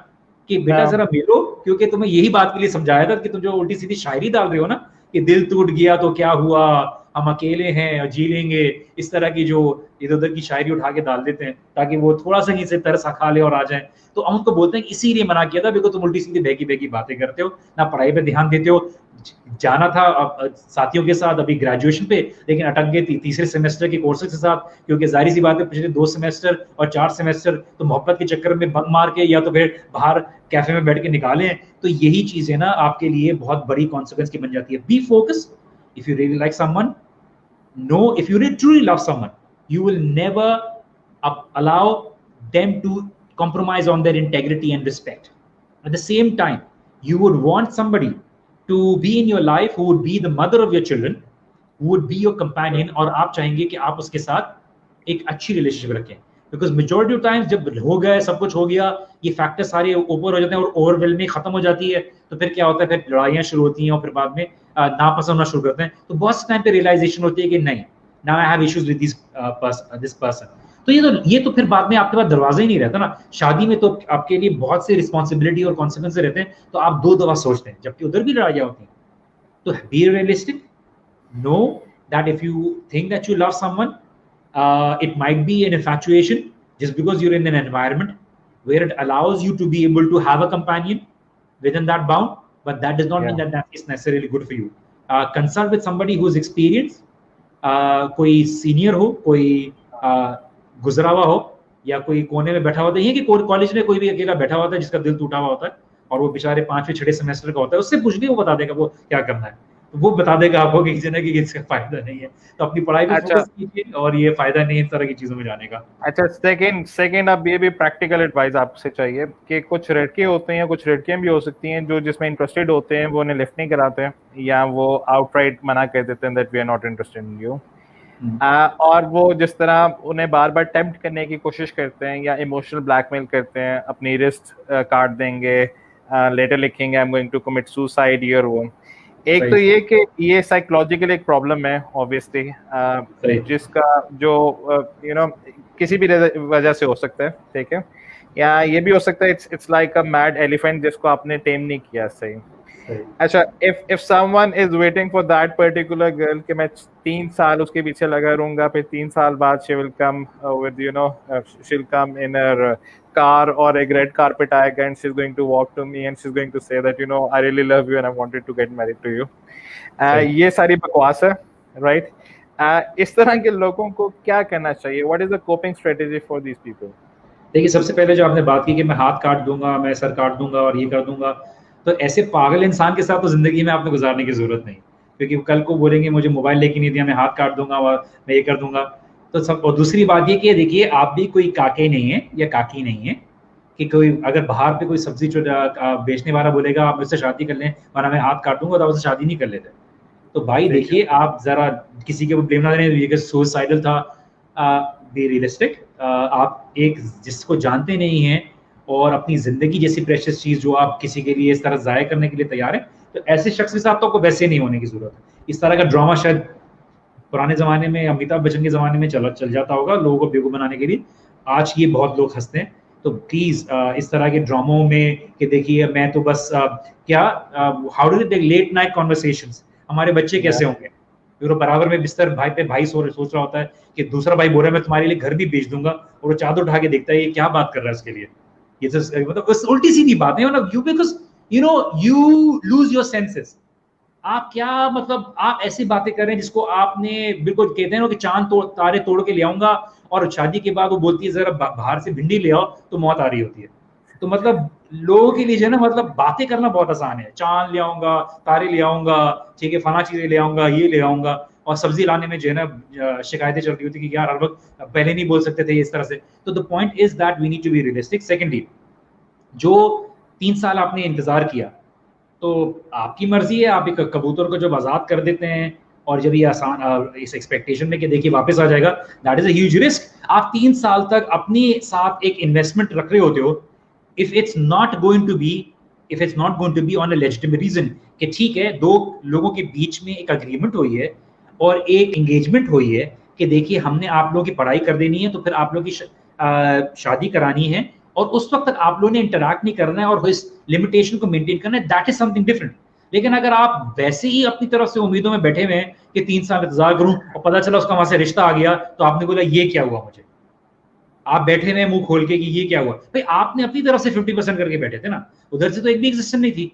कि बेटा जरा मिलो, क्योंकि तुम्हें यही बात के लिए समझाया था कि तुम जो उल्टी सीधी शायरी डाल रहे हो ना कि दिल टूट गया तो क्या हुआ, हम अकेले हैं और जी लेंगे, इस तरह की जो इधर उधर की शायरी उठा के डाल देते हैं ताकि वो थोड़ा सा ही से तरस खा ले और आ जाए। तो हम उनको बोलते हैं कि इसीलिए मना किया था, बिकॉज तुम उल्टी सीधी बहकी बहकी बातें करते हो, ना पढ़ाई पे ध्यान देते हो। जाना था साथियों के साथ अभी ग्रेजुएशन पे, लेकिन अटक गए तीसरे सेमेस्टर के कोर्सेज के साथ, क्योंकि जाहिर सी बात है पिछले 2 सेमेस्टर और 4 सेमेस्टर तो मोहब्बत के चक्कर में बंक मार के या तो फिर बाहर कैफे में बैठ के निकाले हैं। तो यही चीजें ना आपके लिए बहुत बड़ी कॉन्सिक्वेंस की बन जाती है। B focus, if you really like someone, no, if you really truly love someone, you will never allow them to compromise on their integrity and respect. At the same time, you would want somebody to be in your life who would be the mother of your children, who would be your companion, और आप चाहेंगे कि आप उसके साथ एक अच्छी relationship रखें। बिकॉज मेजोरिटी ऑफ टाइम्स जब हो गया सब कुछ हो गया, ये फैक्टर सारे ऊपर हो जाते हैं और ओवरवेलमिंग खत्म हो जाती है, तो फिर क्या होता है, फिर लड़ाइयाँ शुरू होती हैं और फिर बाद में नापसंद होना शुरू करते हैं। तो बहुत टाइम पे रियलाइजेशन होती है कि नहीं, now I have issues with this person. तो ये तो फिर बाद में आपके पास दरवाजा ही नहीं रहता ना। शादी में तो आपके लिए बहुत से रिस्पॉन्सिबिलिटी और कॉन्सिक्वेंस रहते हैं, तो आप 2 दफा सोचते हैं, जबकि उधर भी लड़ाइयाँ होती हैं। तो be realistic, know that if you think that you love someone, it might be an infatuation just because you're in an environment where it allows you to be able to have a companion within that bound, but that does not mean that that is necessarily good for you. Consult with somebody who's experienced, कोई senior हो, कोई गुजरा हुआ हो, या कोई कोने में बैठा होता है, कि कॉलेज में कोई भी अकेला बैठा होता है जिसका दिल टूटा हुआ होता है और वो बेचारे 5वें 6वें सेमेस्टर का होता है, उससे पूछ लिया, वो बता देगा वो क्या करना है। वो बता देगा आपको कि कि इसका फायदा नहीं है, तो अपनी पढ़ाई पे फोकस कीजिए, और ये फायदा नहीं है इस तरह की चीजों में जाने का। अच्छा, सेकंड अब ये भी प्रैक्टिकल एडवाइस आपसे चाहिए कि कुछ लड़के होते हैं, कुछ लड़कियां भी हो सकती हैं जो जिसमें इंटरेस्टेड होते हैं, वो उन्हें लिफ्ट नहीं कराते हैं या वो आउटराइट मना कर देते हैं that we are not interested in you, और वो जिस तरह उन्हें बार बार टेम्प्ट करने की कोशिश करते हैं या इमोशनल ब्लैकमेल करते हैं, अपनी रिस्ट काट देंगे, लेटर लिखेंगे I am going to commit suicide ईयर वो। एक तो ये कि ये साइकोलॉजिकल एक प्रॉब्लम है ऑब्वियसली, जिसका जो यू नो किसी भी वजह से हो सकता है, ठीक है, या ये भी हो सकता है it's like a mad elephant जिसको आपने टेम नहीं किया सही। अच्छा, if someone is waiting for that particular girl कि मैं 3 साल उसके पीछे लगा रहूंगा, फिर 3 साल बाद she will come with you know she will come in her car or a red carpet आएगा and she's going to walk to me and she's going to say that you know I really love you and I wanted to get married to you, ये सारी बकवास है, right? इस तरह के लोगों को क्या करना चाहिए? What is the coping strategy for these people? देखिए, सबसे पहले जो आपने बात की कि मैं हाथ काट दूंगा, मैं सर काट दूंगा और ये कर दूंगा, तो ऐसे पागल इंसान के साथ तो जिंदगी में आपने गुजारने की जरूरत नहीं, क्योंकि कल को बोलेंगे मुझे मोबाइल लेके नहीं दिया, मैं हाथ काट दूंगा और मैं ये कर दूंगा। तो सब, और दूसरी बात ये कि देखिए आप भी कोई काके नहीं है या काकी नहीं है कि कोई अगर बाहर पे कोई सब्जी बेचने वाला बोलेगा आप मुझसे शादी कर लें वरना मैं हाथ काटूंगा, तो उससे शादी नहीं कर लेते। तो भाई देखिए, आप जरा किसी के ऊपर ब्लेम ना करें, ये सुसाइडल था, बी रियलिस्टिक। आप एक जिसको जानते नहीं हैं और अपनी जिंदगी जैसी प्रेशियस चीज जो आप किसी के लिए इस तरह जाया करने के लिए तैयार है, तो ऐसे शख्स के साथ तो आपको वैसे नहीं होने की जरूरत है। इस तरह का ड्रामा शायद पुराने जमाने में अमिताभ बच्चन के जमाने में चल जाता होगा लोगों को बेवकूफ बनाने के लिए, आज ये बहुत लोग हंसते हैं। तो प्लीज इस तरह के ड्रामों में कि देखिए मैं तो बस क्या how do they late night conversations, हमारे बच्चे कैसे होंगे, फिर बराबर में बिस्तर भाई पे भाई सोच रहा होता है कि दूसरा भाई बोल रहा है मैं तुम्हारे लिए घर भी बेच दूंगा, और वो चादर उठा के देखता है ये क्या बात कर रहा है इसके लिए। ये तो मतलब उल्टी सीधी बात है, मतलब you because you know you lose your senses. आप क्या मतलब आप ऐसी बातें कर रहे हैं जिसको आपने बिल्कुल कहते हैं ना कि चांद तारे तोड़ के ले आऊंगा, और शादी के बाद वो बोलती है जरा बाहर से भिंडी ले आओ, तो मौत आ रही होती है। तो मतलब लोगों के लिए जो है ना, मतलब बातें करना बहुत आसान है, चांद ले आऊंगा, तारे ले आऊंगा, ठीक है, फला चीजें ले आऊंगा, ये ले आऊंगा, और सब्जी लाने में जो है ना शिकायतें चल रही होती कि यार हर वक्त पहले नहीं बोल सकते थे इस तरह से। तो the point is that we need to be realistic. Secondly, जो 3 साल आपने इंतजार किया, तो आपकी मर्जी है, आप एक कबूतर को जब आजाद कर देते हैं और जब ये आसान इस एक्सपेक्टेशन में कि देखिए वापस आ जाएगा, that is a huge risk. आप 3 साल तक अपने साथ एक इन्वेस्टमेंट रख रहे होते हो, if it's not going to be on a legitimate reason, कि ठीक है 2 लोगों के बीच में एक अग्रीमेंट हुई है और एक एंगेजमेंट हुई है कि देखिए हमने आप लोगों की पढ़ाई कर देनी है, तो फिर आप लोगों की शादी करानी है, और उस वक्त तक आप लोगों ने इंटरैक्ट नहीं करना है और इस लिमिटेशन को मेंटेन करना है, दैट इज समथिंग डिफरेंट। लेकिन अगर आप वैसे ही अपनी तरफ से उम्मीदों में बैठे हुए हैं कि 3 साल इंतजार करूं और पता चला उसका वहां से रिश्ता आ गया, तो आपने बोला ये क्या हुआ मुझे, आप बैठे हुए मुंह खोल के कि ये क्या हुआ, भाई आपने अपनी तरफ से 50% करके बैठे थे ना, उधर से तो एक भी एग्जिस्टेंस नहीं थी।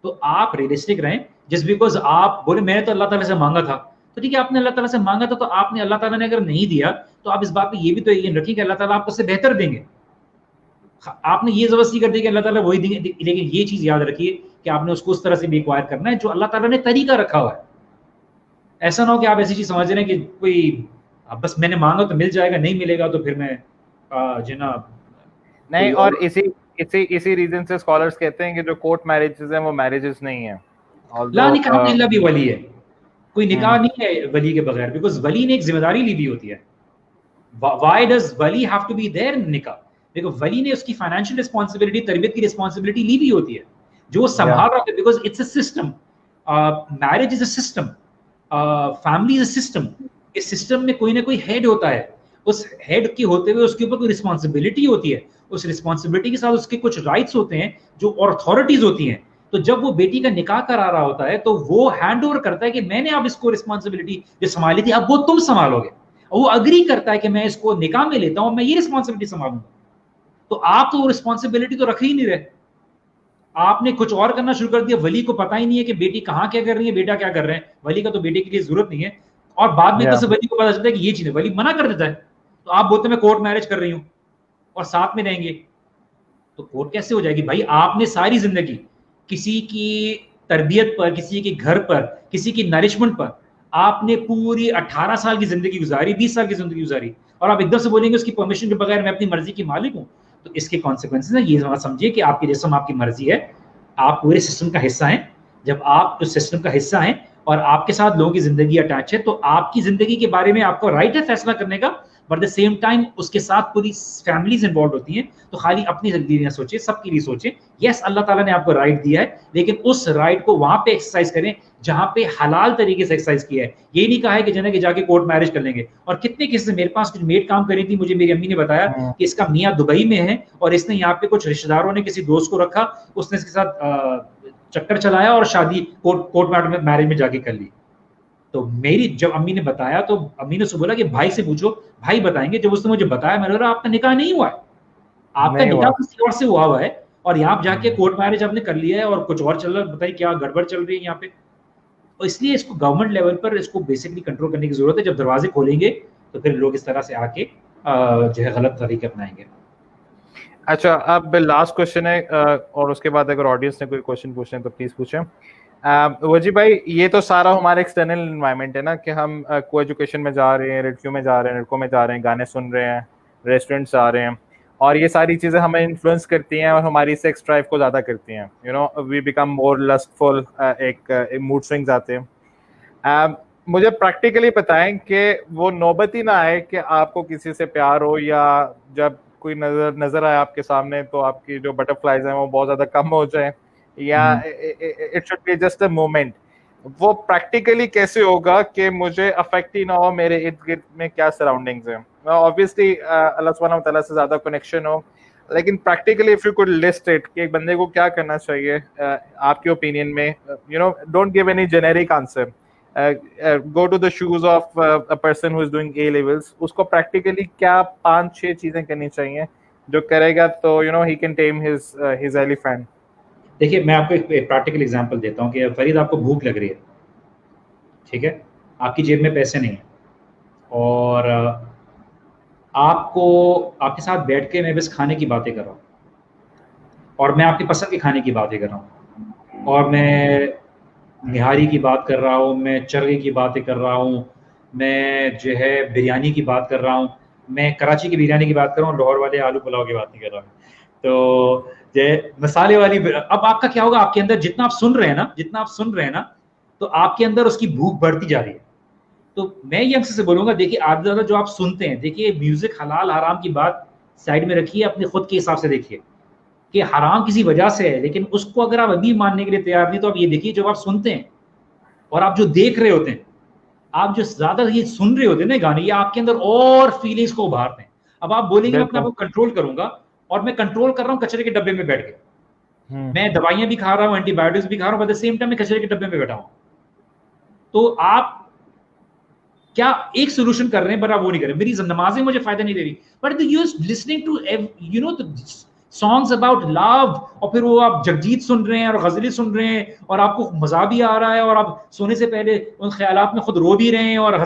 तो आप रियलिस्टिक रहें, जस्ट बिकॉज आप बोले मैंने तो अल्लाह ताला से मांगा था, तो ठीक है आपने अल्लाह ताला से मांगा था, तो आपने अल्लाह ताला ने अगर नहीं दिया तो आप इस बात पे ये भी तो यकीन रखिए कि अल्लाह ताला आपको उससे बेहतर देंगे। आपने ये जबरदस्ती कर दी कि अल्लाह ताला वही देंगे, लेकिन ये चीज याद रखिए कि आपने उसको उस तरह से भी एक्वायर करना है जो अल्लाह ताला ने तरीका रखा हुआ है। ऐसा ना हो कि आप ऐसी चीज समझ रहे हैं कि कोई बस मैंने मांगा तो मिल जाएगा, नहीं मिलेगा तो फिर मैं जो ना नहीं, कोई और और इसी इसी इसी रीजन से स्कॉलर्स कहते हैं कि जो कोर्ट मैरिजेस हैं वो मैरिजेस नहीं है। ला ऑल्दो निकाह इल्ला भी वली है, कोई निकाह नहीं है वली के बगैर, बिकॉज वली ने एक जिम्मेदारी ली हुई होती है। Why does Wali have to be there in निकाह? देखो वली ने उसकी फाइनेंशियल रिस्पॉन्सिबिलिटी, तरबियत की रिस्पॉन्सिबिलिटी ली हुई होती है, जो वो संभाल रहा है, because it's a system. Marriage is a system, family is a system. इस सिस्टम में कोई ना कोई हेड होता है, उस हेड के होते हुए उसके ऊपर कोई रिस्पॉन्सिबिलिटी होती है, उस रिस्पॉन्सिबिलिटी के साथ उसके कुछ राइट्स होते हैं जो और अथॉरिटीज होती हैं। तो जब वो बेटी का निकाह करा रहा होता है तो वो हैंड ओवर करता है कि मैंने अब इसको रिस्पॉन्सिबिलिटी जो संभाली थी अब वो तुम संभालोगे, और वो अग्री करता है कि मैं इसको निकाह में लेता हूं, मैं ये रिस्पॉन्सिबिलिटी संभालूंगा। तो आप तो वो रिस्पॉन्सिबिलिटी तो रख ही नहीं रहे, आपने कुछ और करना शुरू कर दिया। वली को पता ही नहीं है कि बेटी कहाँ क्या कर रही है, बेटा क्या कर रहे हैं, वली का तो बेटे के लिए जरूरत नहीं है, और बाद में तो से वली को पता चलता है कि ये चीज है, वली मना कर देता है। तो आप बोलते मैं कोर्ट मैरिज कर रही हूँ और साथ में रहेंगे, तो कोर्ट कैसे हो जाएगी भाई? आपने सारी जिंदगी किसी की तरबियत पर, किसी के घर पर, किसी की नरिशमेंट पर आपने पूरी 18 साल की जिंदगी गुजारी, 20 साल की जिंदगी गुजारी, और आप एकदम से बोलेंगे उसकी परमिशन के बगैर मैं अपनी मर्जी की मालिक हूं। तो इसके कॉन्सिक्वेंसेस है, ये समझिए कि आपकी जिस्म आपकी मर्जी है, आप पूरे सिस्टम का हिस्सा हैं। जब आप उस सिस्टम का हिस्सा हैं और आपके साथ लोगों की जिंदगी अटैच है, तो आपकी जिंदगी के बारे में आपको राइट है फैसला करने का, बट द सेम टाइम उसके साथ पूरी फैमिलीज इन्वॉल्व होती हैं। तो खाली अपनी जिंदगी ना सोचे, सबके लिए सोचे। यस, अल्लाह ताला ने आपको राइट दिया है, लेकिन उस राइट को वहां पे एक्सरसाइज करें जहां पे हलाल तरीके से एक्सरसाइज किया है। ये नहीं कहा है कि जना के जाके कोर्ट मैरिज कर लेंगे। और कितने किस्से, मेरे पास कुछ मेड काम करी थी, मुझे मेरी अम्मी ने बताया कि इसका मियाँ दुबई में है और इसने यहाँ पे कुछ रिश्तेदारों ने किसी दोस्त को रखा, उसने इसके साथ चक्कर चलाया और शादी कोर्ट मैरिज में जाके कर ली। तो मेरी जब अम्मी ने बताया तो अम्मी ने बोला कि भाई से पूछो, भाई बताएंगे। जब उसने मुझे बताया, मैंने बोला आपका निकाह नहीं हुआ है, आपका निकाह किसी और से हुआ है, और यहाँ जाके कोर्ट मैरिज आपने कर लिया है और कुछ और चल रहा है, बताइए क्या गड़बड़ चल रही है यहाँ पे। और इसलिए इसको गवर्नमेंट लेवल पर इसको बेसिकली कंट्रोल करने की जरूरत है। जब दरवाजे खोलेंगे तो फिर लोग इस तरह से आके जो है गलत तरीके अपनाएंगे। अच्छा, अब लास्ट क्वेश्चन है, और उसके बाद अगर ऑडियंस ने कोई क्वेश्चन पूछे तो प्लीज पूछें। वजी भाई, ये तो सारा हमारा एक्सटर्नल एनवायरनमेंट है ना, कि हम को एजुकेशन में जा रहे हैं, लड़कियों में जा रहे हैं, लड़कों में जा रहे हैं, गाने सुन रहे हैं, रेस्टोरेंट्स जा रहे हैं, और ये सारी चीज़ें हमें इन्फ्लुएंस करती हैं और हमारी सेक्स ड्राइव को ज़्यादा करती हैं। You know, we become more lustful, एक मूड स्विंग्स आते हैं। मुझे प्रैक्टिकली बताएं कि वो नौबत ही ना आए कि आपको किसी से प्यार हो, या जब कोई नजर आए आपके सामने तो आपकी जो बटरफ्लाइज हैं वो बहुत ज्यादा कम हो जाए, या it should be just a moment. वो प्रैक्टिकली कैसे होगा कि मुझे अफेक्ट ही ना हो मेरे इर्द गिर्द में क्या सराउंडिंग्स हैं? ऑब्वियसली अल्लाह सुब्हानहू व तआला से ज्यादा कनेक्शन हो, लेकिन practically if you could list it कि एक बंदे को क्या करना चाहिए आपके ओपिनियन में, you no, don't give any generic answer, go to the shoes of a person who is doing A levels, उसको प्रैक्टिकली क्या 5-6 चीजें करनी चाहिए जो करेगा तो you know he can time his elephant? देखिए, मैं आपको एक प्रैक्टिकल एग्जांपल देता हूँ कि फरीद आपको भूख लग रही है, ठीक है, आपकी जेब में पैसे नहीं है, और आपको आपके साथ बैठ के मैं बस खाने की बातें कर रहा हूँ, और मैं आपकी पसंद के खाने की बातें कर रहा हूँ, और मैं निहारी की बात कर रहा हूँ, मैं चरगे की बातें कर रहा हूँ, मैं जो है बिरयानी की बात कर रहा हूँ, मैं कराची की बिरयानी की बात कर रहा हूँ, लाहौर वाले आलू पुलाव की बात नहीं कर रहा हूँ। तो जो मसाले वाली, अब आपका क्या होगा, आपके अंदर जितना आप सुन रहे हैं ना, तो आपके अंदर उसकी भूख बढ़ती जा रही है। तो मैं ये से बोलूंगा, देखिए आधे ज्यादा जो आप सुनते हैं, देखिए म्यूजिक हलाल हराम की बात साइड में रखिए, अपने खुद के हिसाब से देखिए कि हराम किसी वजह से है, लेकिन उसको अगर आप अभी मानने के लिए तैयार नहीं, तो आप ये देखिए जब आप सुनते हैं और आप जो देख रहे होते हैं, आप जो ज्यादा ये सुन रहे होते ना गाने, ये आपके अंदर और फीलिंग्स को उभारते हैं। अब आप बोलेंगे मैं अपने आप को कंट्रोल करूंगा, और मैं कंट्रोल कर रहा हूँ कचरे के डब्बे में बैठ के, मैं दवाइयां भी खा रहा हूँ, एंटीबायोटिक्स भी खा रहा हूँ, एट द सेम टाइम मैं कचरे के डब्बे में बैठा हूँ। तो आप क्या एक सोल्यूशन कर रहे हैं, बट आप वो नहीं कर रहे। मेरी नमाजें मुझे फायदा नहीं दे रही, but you listening to you know songs about love, और फिर वो आप जगजीत सुन रहे हैं और गजलें सुन रहे हैं, और आपको मजा भी आ रहा है, और आप सोने से पहले उन ख्यालात में खुद रो भी रहे हैं, और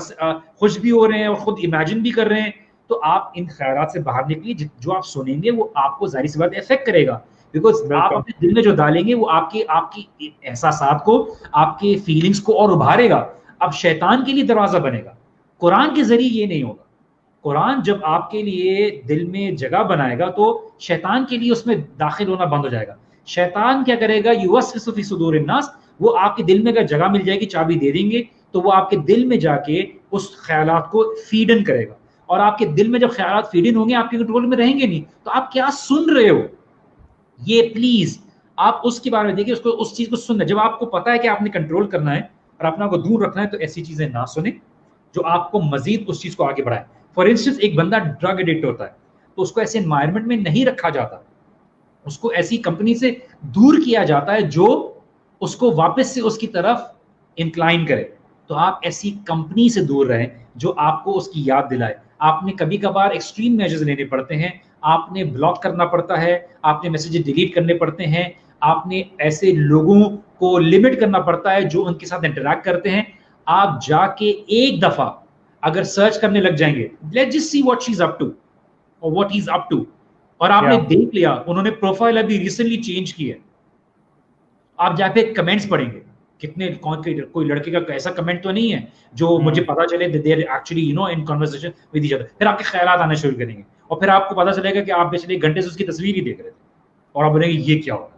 खुश भी हो रहे हैं, और खुद इमेजिन भी कर रहे हैं। तो आप इन ख्यालात से बाहर निकलिए। जो आप सुनेंगे वो आपको जाहिर सी बात इफेक्ट करेगा, बिकॉज आप अपने दिल में जो डालेंगे वो आपके आपकी एहसासात को, आपके फीलिंग्स को और उभारेगा। अब शैतान के लिए दरवाजा बनेगा। कुरान के जरिए ये नहीं होगा। कुरान जब आपके लिए दिल में जगह बनाएगा तो शैतान के लिए उसमें दाखिल होना बंद हो जाएगा। शैतान क्या करेगा, युवस्विसु फी सुदूरिन नास, वो आपके दिल में अगर जगह मिल जाएगी, चाबी दे देंगे, तो वो आपके दिल में जाके उस ख्यालात को फीड इन करेगा। और आपके दिल में जब ख्यालात फीड इन होंगे, आपके कंट्रोल में रहेंगे नहीं। तो आप क्या सुन रहे हो, ये प्लीज आप उसके बारे में देखिए, उसको उस चीज को सुनना। जब आपको पता है कि आपने कंट्रोल करना है और अपना को दूर रखना है, तो ऐसी चीजें ना सुने जो आपको मजीद उस चीज को आगे बढ़ाए। फॉर इंस्टेंस, एक बंदा ड्रग एडिक्ट होता है, तो उसको ऐसे एनवायरमेंट में नहीं रखा जाता, उसको ऐसी कंपनी से दूर किया जाता है जो उसको वापस से उसकी तरफ इंक्लाइन करे। तो आप ऐसी कंपनी से दूर रहें जो आपको उसकी याद दिलाए। आपने कभी कभार एक्सट्रीम मेजर्स लेने पड़ते हैं, आपने ब्लॉक करना पड़ता है, आपने मैसेजेस डिलीट करने पड़ते हैं, आपने ऐसे लोगों को लिमिट करना पड़ता है जो उनके साथ इंटरैक्ट करते हैं। आप जाके एक दफा अगर सर्च करने लग जाएंगे, let's just see what she is up to और what he is up to, और आपने देख लिया उन्होंने प्रोफाइल अभी रिसेंटली चेंज की है, आप जाके कमेंट्स पढ़ेंगे कितने कोई लड़के का ऐसा कमेंट तो नहीं है जो मुझे पता चले they are actually you know in conversation with each other. फिर आपके ख्यालात आने शुरू करेंगे, और फिर आपको पता चलेगा कि आप पिछले 1 घंटे से उसकी तस्वीर ही देख रहे थे, और आप बोलेंगे ये क्या होगा।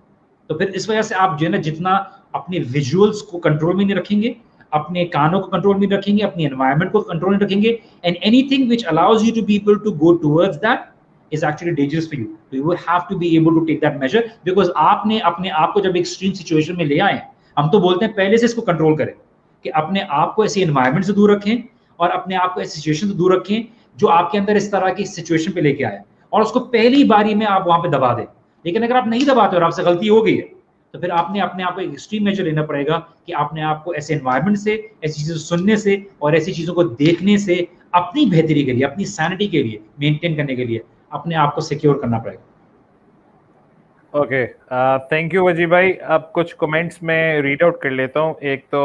तो फिर इस वजह से आप जो है ना, जितना अपने विजुअल्स को कंट्रोल में नहीं रखेंगे, अपने कानों को कंट्रोल में रखेंगे, अपनी एनवायरमेंट को कंट्रोल में रखेंगे, and anything which allows you to be able to go towards that is actually dangerous for you. So you will have to be able to take that measure, because आपने अपने आप को जब extreme situation में ले आए, हम तो बोलते हैं पहले से इसको कंट्रोल करें कि अपने आप को ऐसे एनवायरमेंट से दूर रखें और अपने आप को ऐसी सिचुएशन से दूर रखें जो आपके अंदर इस तरह की सिचुएशन पे लेके आए, और उसको पहली बारी में आप वहां पे दबा दें। लेकिन अगर आप नहीं दबाते और आपसे गलती हो गई है, तो फिर आपने अपने आप को एक एक्सट्रीम मेजर लेना पड़ेगा कि अपने आप को ऐसे एनवायरमेंट से, ऐसी चीजों सुनने से और ऐसी चीजों को देखने से अपनी बेहतरी के लिए, अपनी सैनिटी के लिए मेंटेन करने के लिए अपने आप को सिक्योर करना पड़ेगा। ओके, थैंक यू वजी भाई। अब कुछ कमेंट्स में रीड आउट कर लेता हूँ। एक तो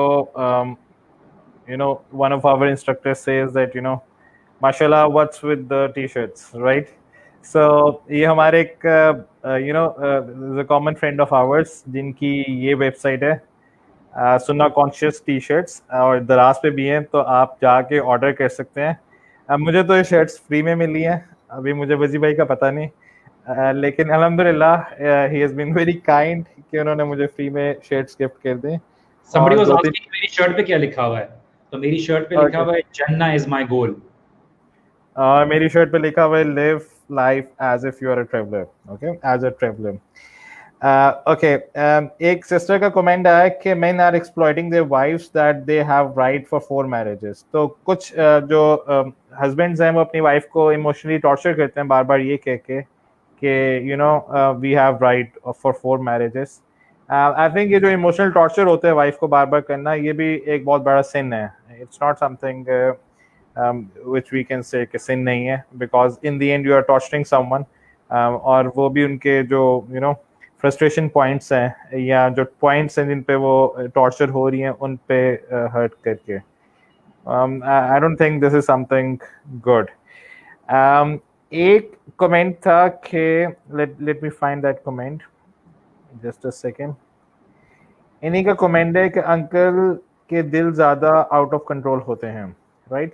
you know, one of our instructors says that, you know, mashallah, what's with the t-shirts, right? So ये हमारे एक you know, the common friend of ours जिनकी ये वेबसाइट है सुन्ना कॉन्शियस टी शर्ट्स, और दराज पे भी हैं, तो आप जाके ऑर्डर कर सकते हैं। अब मुझे तो ये शर्ट्स फ्री में मिली हैं, अभी मुझे वजी भाई का पता नहीं, लेकिन अल्हम्दुलिल्लाह he has been very kind कि उन्होंने मुझे फ्री में शर्ट्स गिफ्ट कर दी। Somebody was asking मेरी शर्ट पे क्या लिखा हुआ है, तो मेरी शर्ट पे लिखा हुआ है जन्ना इज माय गोल, और मेरी शर्ट पे लिखा हुआ है live life as if you are a traveller, okay, as a traveller. Okay, एक सिस्टर का कमेंट आया कि men are exploiting their wives that they have right for 4 marriages। तो कुछ जो हस्बैंड्स हैं वो अपनी वाइफ को इमोशनली टॉर्चर करते हैं बार बार ये कह के कि you know we have right for 4 marriages. I think ये जो इमोशनल टॉर्चर होता है वाइफ को बार बार करना, ये भी एक बहुत बड़ा सिन है। It's not something which we can say कि sin नहीं है, because in the end you are torturing someone, और वो भी उनके जो you know फ्रस्ट्रेशन पॉइंट्स हैं या जो पॉइंट्स हैं जिन पे वो टॉर्चर हो रही हैं उन पे हर्ट करके। I don't think this is something good. एक कमेंट था कि let me find that comment, just a second. इन्हीं का कमेंट है कि अंकल के दिल ज़्यादा आउट ऑफ कंट्रोल होते हैं, राइट?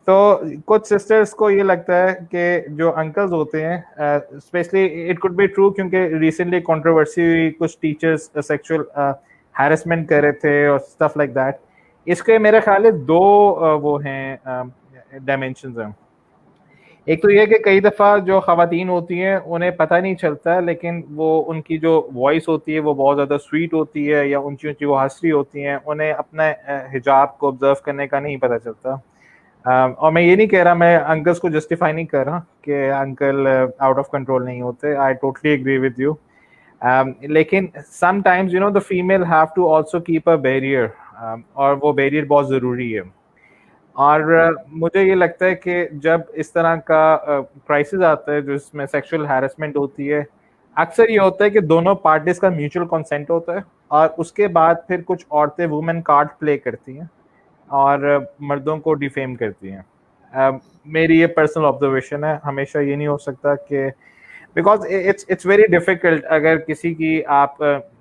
तो कुछ सिस्टर्स को ये लगता है कि जो अंकल्स होते हैं, specially it could be true क्योंकि रिसेंटली कंट्रोवर्सी हुई, कुछ टीचर्स सेक्सुअल हैरेसमेंट कर रहे थे और स्टफ लाइक दैट। इसके मेरे ख्याल है 2 वो हैं डायमेंशंस हैं। एक तो ये कि कई दफ़ा जो ख़वातीन होती हैं उन्हें पता नहीं चलता, लेकिन वो उनकी जो वॉइस होती है वो बहुत ज़्यादा स्वीट होती है, या ऊँची-ऊँची वो हँस रही होती हैं, उन्हें अपने हिजाब को ऑब्ज़र्व करने का नहीं पता चलता। और मैं ये नहीं कह रहा, मैं अंकल्स को जस्टिफाई नहीं कर रहा कि अंकल आउट ऑफ कंट्रोल नहीं होते, I totally agree with you. लेकिन sometimes the female have to also keep a barrier, और वो बैरियर बहुत ज़रूरी है। और मुझे ये लगता है कि जब इस तरह का क्राइसिस आता है जिसमें सेक्सुअल हैरेसमेंट होती है, अक्सर ये होता है कि दोनों पार्टीज का म्यूचुअल कंसेंट होता है, और उसके बाद फिर कुछ औरतें वुमेन कार्ड प्ले करती हैं और मर्दों को डिफेम करती हैं। मेरी ये पर्सनल ऑब्जर्वेशन है, हमेशा ये नहीं हो सकता कि बिकॉज इट्स वेरी डिफिकल्ट, अगर किसी की आप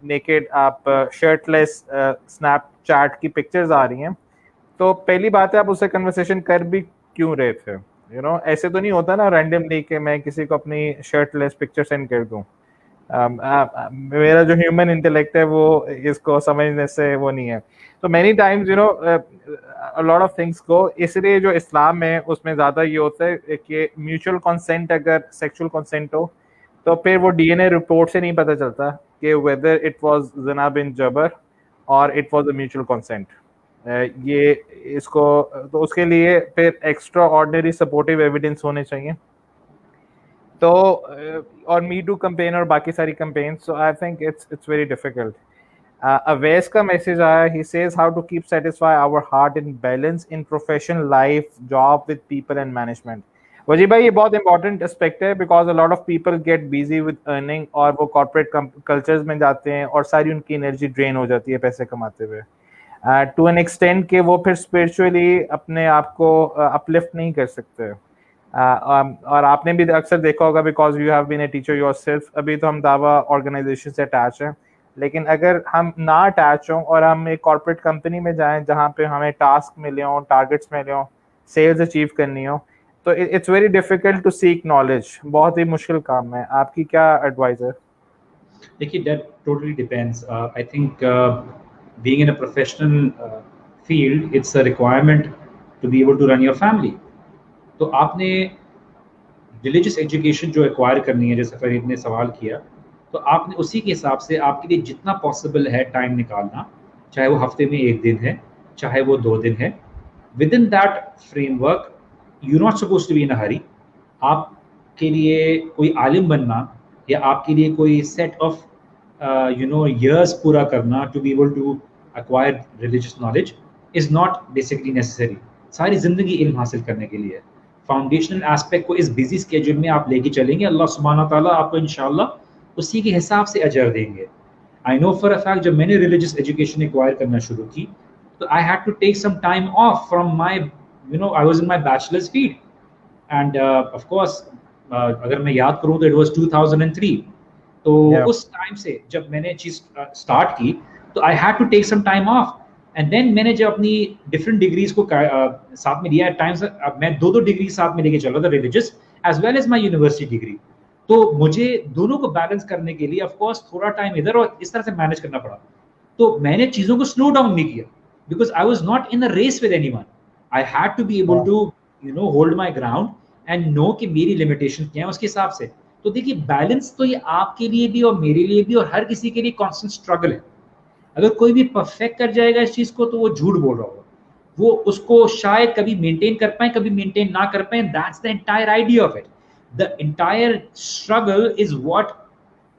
नेकेड आप शर्टलेस स्नैपचैट की पिक्चर्स आ रही हैं, तो पहली बात है आप उससे कन्वर्सेशन कर भी क्यों रहे थे। ऐसे तो नहीं होता ना रैंडमली कि मैं किसी को अपनी शर्टलेस पिक्चर सेंड कर दूं। मेरा जो ह्यूमन इंटेलेक्ट है वो इसको समझने से वो नहीं है। तो many times a lot of things को, इसलिए जो इस्लाम है उसमें ज़्यादा ये होता है कि म्यूचुअल कंसेंट, अगर सेक्सुअल कंसेंट हो तो फिर वो डीएनए रिपोर्ट से नहीं पता चलता कि वेदर इट वाज ज़िना बिन जबर और it was a mutual consent. ये इसको तो उसके लिए फिर एक्स्ट्रा ऑर्डिनरी सपोर्टिव एविडेंस होने चाहिए। तो और मी टू कैंपेन और बाकी सारी campaign, so I think it's very difficult. Awais का मैसेज आया, he says how to keep satisfy our heart in balance in professional life, job with people and management. वजी भाई ये बहुत इंपॉर्टेंट एस्पेक्ट है, because a lot of people get busy with earning, और वो corporate cultures में जाते हैं और सारी उनकी एनर्जी ड्रेन हो जाती है पैसे कमाते हुए, टू एन एक्सटेंड के वो फिर स्पिरिचुअली अपने आप को अपलिफ्ट नहीं कर सकते। और आपने भी अक्सर देखा होगा, because you have been a teacher yourself, अभी तो हम दावा ऑर्गेनाइजेशन से अटैच हैं, लेकिन अगर हम ना अटैच हों और हम एक कॉर्पोरेट कंपनी में जाएं जहां पे हमें टास्क मिले हों, टारगेट्स मिले हों, सेल्स अचीव करनी हो, तो it's very difficult to seek knowledge. बहुत ही मुश्किल काम है। आपकी क्या एडवाइस है? देखिए, that totally depends. I think being in a professional field, it's a requirement to be able to run your family. तो आपने रिलीजियस एजुकेशन जो एक्वायर करनी है, जैसे फरीद ने सवाल किया, तो आपने उसी के हिसाब से आपके लिए जितना पॉसिबल है टाइम निकालना, चाहे वो हफ्ते में 1 दिन है, चाहे वो 2 दिन है, within that framework you not suppose to be in a hurry. आपके लिए कोई आलिम बनना या आपके लिए कोई सेट ऑफ years पूरा करना to be able to acquire religious knowledge is not basically necessary. सारी जिंदगी इल्म हासिल करने के लिए फाउंडेशनल एस्पेक्ट को इस बिजी स्केड्यूल में आप लेके चलेंगे, अल्लाह सुब्हाना ताला आपको इंशाल्लाह उसी के हिसाब से अजर देंगे। I know for a fact, जब मैंने रिलीजियस एजुकेशन एक्वायर करना शुरू की तो I had to take some time off from my I was in my bachelors field, and of course अगर मैं याद करूं तो इट वाज 2003। तो उस टाइम से जब मैंने चीज स्टार्ट की तो I had to take some time off, and then मैंने जब अपनी डिफरेंट डिग्रीज को साथ में लिया, एट टाइम्स मैं 2-2 डिग्री साथ में लेके चल रहा था, religious as well as my university degree. तो मुझे दोनों को बैलेंस करने के लिए ऑफ कोर्स थोड़ा टाइम इधर और इस तरह से मैनेज करना पड़ा। तो मैंने चीजों को स्लो डाउन नहीं किया, because I was not in a race with anyone. I had to be able to hold my ground and know कि मेरी लिमिटेशन क्या है, उसके हिसाब से। तो देखिए, बैलेंस तो ये आपके लिए भी और मेरे लिए भी और हर किसी के लिए कांस्टेंट स्ट्रगल है। अगर कोई भी परफेक्ट कर जाएगा इस चीज को तो वो झूठ बोल रहा होगा, वो उसको शायद कभी मेंटेन कर पाए, कभी मेंटेन ना कर पाए। That's the entire idea of it. The entire struggle is what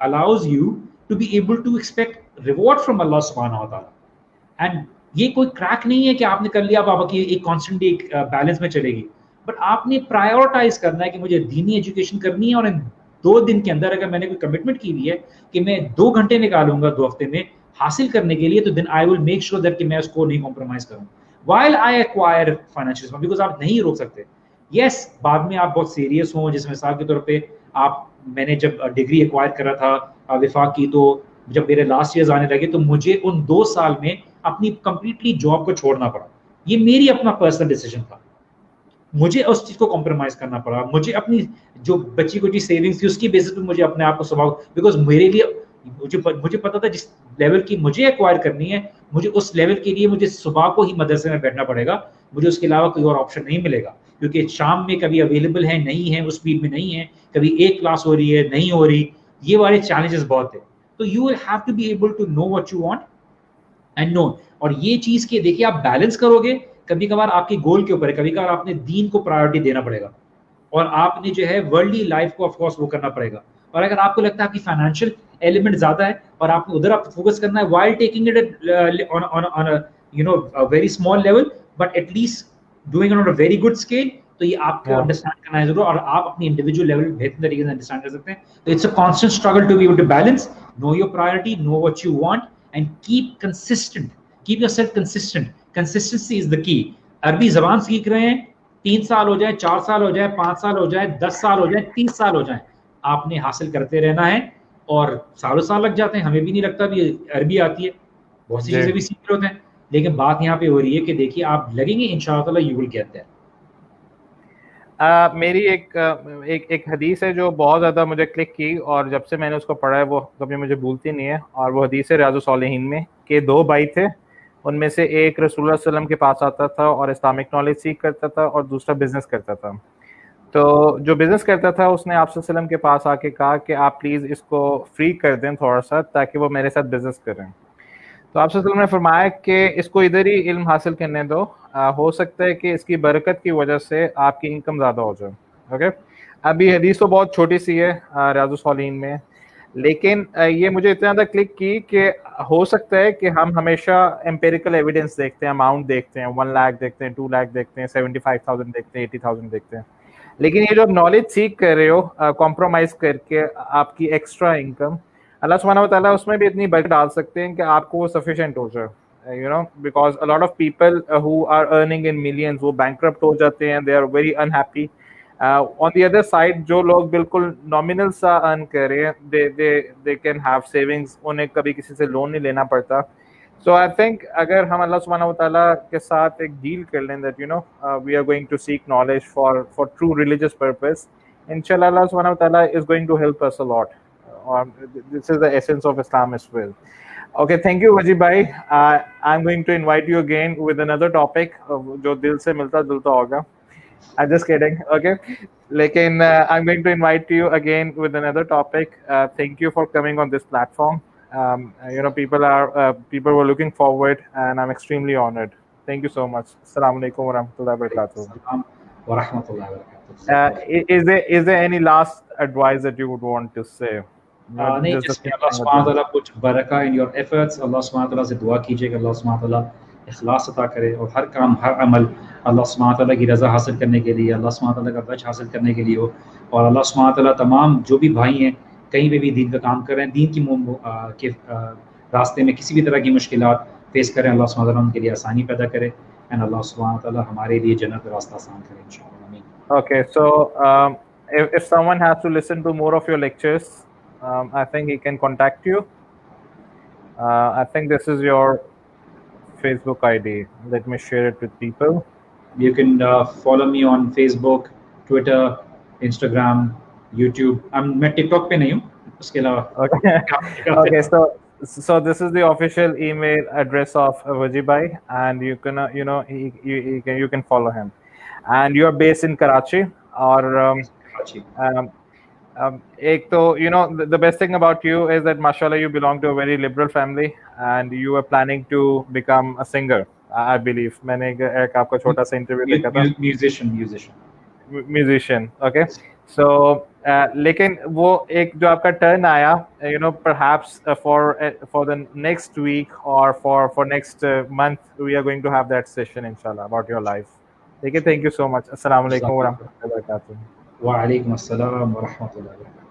allows you to be able to expect reward from Allah सुब्हानहू व तआला। एंड ये कोई क्रैक नहीं है कि आपने कर लिया, अब आपकी एक कांस्टेंट एक बैलेंस में चलेगी, बट आपने प्रायोरिटाइज करना है कि मुझे दीनी एजुकेशन करनी है, और इन 2 दिन के अंदर अगर मैंने कोई कमिटमेंट की हुई है कि मैं 2 घंटे निकालूंगा 2 हफ्ते में हासिल करने के लिए, तो then I will make sure that कि मैं उसको नहीं कॉम्प्रोमाइज करूं while I acquire financial, because आप नहीं रोक सकते। यस, बाद में आप बहुत सीरियस हो, जिस मिसाल के तौर पे मैंने जब डिग्री एक्वायर करा था विफाक की, तो जब मेरे लास्ट ईयर्स आने लगे तो मुझे उन 2 साल में अपनी कंप्लीटली जॉब को छोड़ना पड़ा। ये मेरी अपना पर्सनल डिसीजन था, मुझे उस चीज को कॉम्प्रोमाइज करना पड़ा। मुझे अपनी जो बची कुची सेविंग्स थी उसकी बेसिस पे मुझे अपने आप को स्वभाव, बिकॉज मेरे लिए मुझे पता था जिस लेवल की मुझे एक्वायर करनी है, मुझे उस लेवल के लिए मुझे सुबह को ही मदरसे में बैठना पड़ेगा, मुझे उसके अलावा कोई और ऑप्शन नहीं मिलेगा। क्योंकि शाम में कभी अवेलेबल है नहीं है, उस स्पीड में नहीं है, कभी एक क्लास हो रही है नहीं हो रही, ये वाले चैलेंजेस बहुत है। तो you will have to be able to know what you want and know, और ये चीज के देखिए आप बैलेंस करोगे, कभी कभार आपके गोल के ऊपर है, कभी कभार आपने दीन को प्रायोरिटी देना पड़ेगा और आपने जो है वर्ल्डली लाइफ को ऑफकोर्स वो करना पड़ेगा। और अगर आपको लगता है आपकी फाइनेंशियल एलिमेंट ज्यादा है और आपको उधर आप फोकस करना है while taking it on you know very small level but at least doing on a very good scale, तो ये आपको अंडरस्टैंड करना है जरूर और आप अपनी इंडिविजुअल लेवल बेहतर तरीके से अंडरस्टैंड कर सकते हैं। तो it's a constant struggle to be able to balance, know your priority, know what you want and keep consistent, keep yourself consistent. Consistency is the key. अरबी जबान सीख रहे हैं, 3 साल हो जाए, 4 साल हो जाए, 5 साल हो जाए, 10 साल हो जाए, 30 साल हो जाए, आपने हासिल करते रहना है। और सालों साल लग जाते हैं, हमें भी नहीं लगता भी अरबी आती है, बहुत सी चीजें भी सीख रहे होते हैं, लेकिन बात यहाँ पे हो रही है कि देखिए आप लगेंगे इंशाअल्लाह यू विल गेट देयर। मेरी एक हदीस है जो बहुत ज़्यादा मुझे क्लिक की और जब से मैंने उसको पढ़ा है वो कभी मुझे भूलती नहीं है। और वो हदीस है रियाज़ुस सालिहीन में कि 2 भाई थे, उनमें से एक रसूलुल्लाह सल्लल्लाहु अलैहि वसल्लम के पास आता था और इस्लामिक नॉलेज सीख करता था और दूसरा बिजनेस करता था। तो जो बिजनेस करता था उसने आप सल्लल्लाहु अलैहि वसल्लम के पास आके कहा कि आप प्लीज़ इसको फ्री कर दें थोड़ा सा ताकि वो मेरे साथ बिजनेस करें। तो आप सल्लल्लाहु अलैहि वसल्लम ने फरमाया कि इसको इधर ही इल्म हासिल करने दो, हो सकता है कि इसकी बरकत की वजह से आपकी इनकम ज़्यादा हो जाए। ओके, अब ये हदीस तो बहुत छोटी सी है रियाज़ुस सालिहीन में, लेकिन ये मुझे इतना ज़्यादा क्लिक की कि हो सकता है कि हम हमेशा एम्पेरिकल एविडेंस देखते हैं, अमाउंट देखते हैं, 1 लाख देखते हैं, 2 लाख देखते हैं, 75,000 देखते हैं, 80,000 देखते हैं, लेकिन ये जो नॉलेज सीख कर रहे हो कॉम्प्रोमाइज़ करके आपकी एक्स्ट्रा इनकम, अल्लाह सुब्हानहू व तआला उसमें भी इतनी बरकत डाल सकते हैं कि आपको वो सफिशिएंट हो जाए, you know, because a lot of people who are earning in millions वो बैंकरप्ट हो जाते हैं, they are very unhappy. On the other side जो लोग बिल्कुल नॉमिनल सा अर्न कर रहे हैं, दे कैन हैव सेविंग्स, उन्हें कभी किसी से लोन नहीं लेना पड़ता। सो आई थिंक अगर हम अल्लाह सुब्हानहू व तआला के साथ एक डील कर लें that you know we are going to seek knowledge for true religious purpose, इंशाल्लाह अल्लाह सुब्हानहू व तआला is going to help us a lot. This is the essence of Islam as well. Okay, thank you Wajib bhai. I'm going to invite you again with another topic जो दिल से मिलता जुलता होगा. I'm just kidding. Okay, लेकिन I'm going to invite you again with another topic. Thank you for coming on this platform. You know, people were looking forward and I'm extremely honored. Thank you so much. Assalamu alaikum wa rahmatullahi wa barakatuh. wa rahmatullahi wa barakatuh. Is there any last advice that you would want to say? नहीं, जिसमें अल्लाह सुब्हानहू व तआला कुछ बरका in your efforts, अल्लाह सुब्हानहू व तआला से दुआ कीजिएगा अल्लाह सुब्हानहू व तआला इखलास अता करे और हर काम हर अमल अल्लाह सुब्हानहू व तआला की रज़ा हासिल करने के लिए, अल्लाह सुब्हानहू व तआला का वजह हासिल करने के लिए हो। और अल्लाह सुब्हानहू व तआला तमाम जो भी भाई हैं कहीं पे भी दीन का काम कर रहे हैं, दीन की के रास्ते में किसी भी तरह की मुश्किलात फेस करें, अल्लाह सुब्हानहू व तआला उनके लिए आसानी पैदा करे एंड अल्लाह सुब्हानहू व तआला हमारे लिए जन्नत का रास्ता आसान करे इंशाअल्लाह। आमीन। Okay, so if someone has to listen to more of your lectures, I think he can contact you. I think this is your Facebook ID. Let me share it with people. You can follow me on Facebook, Twitter, Instagram, YouTube. मैं TikTok पे नहीं हूँ, उसके अलावा। Okay, so this is the official email address of Wajib bhai, and you can you know you can follow him. And you are based in Karachi, or एक तो you know the best thing about you is that mashallah you belong to a very liberal family and you are planning to become a singer, I believe. मैंने एक आपका छोटा सा interview देखा था। Musician, okay. So लेकिन वो एक जो आपका टर्न आया, you know, perhaps for the next week or for next month we are going to have that session inshallah about your life. Okay, thank you so much. Assalamu alaikum wa rahmatullahi wa barakatuh. Wa alaikum assalam wa rahmatullahi wa barakatuh.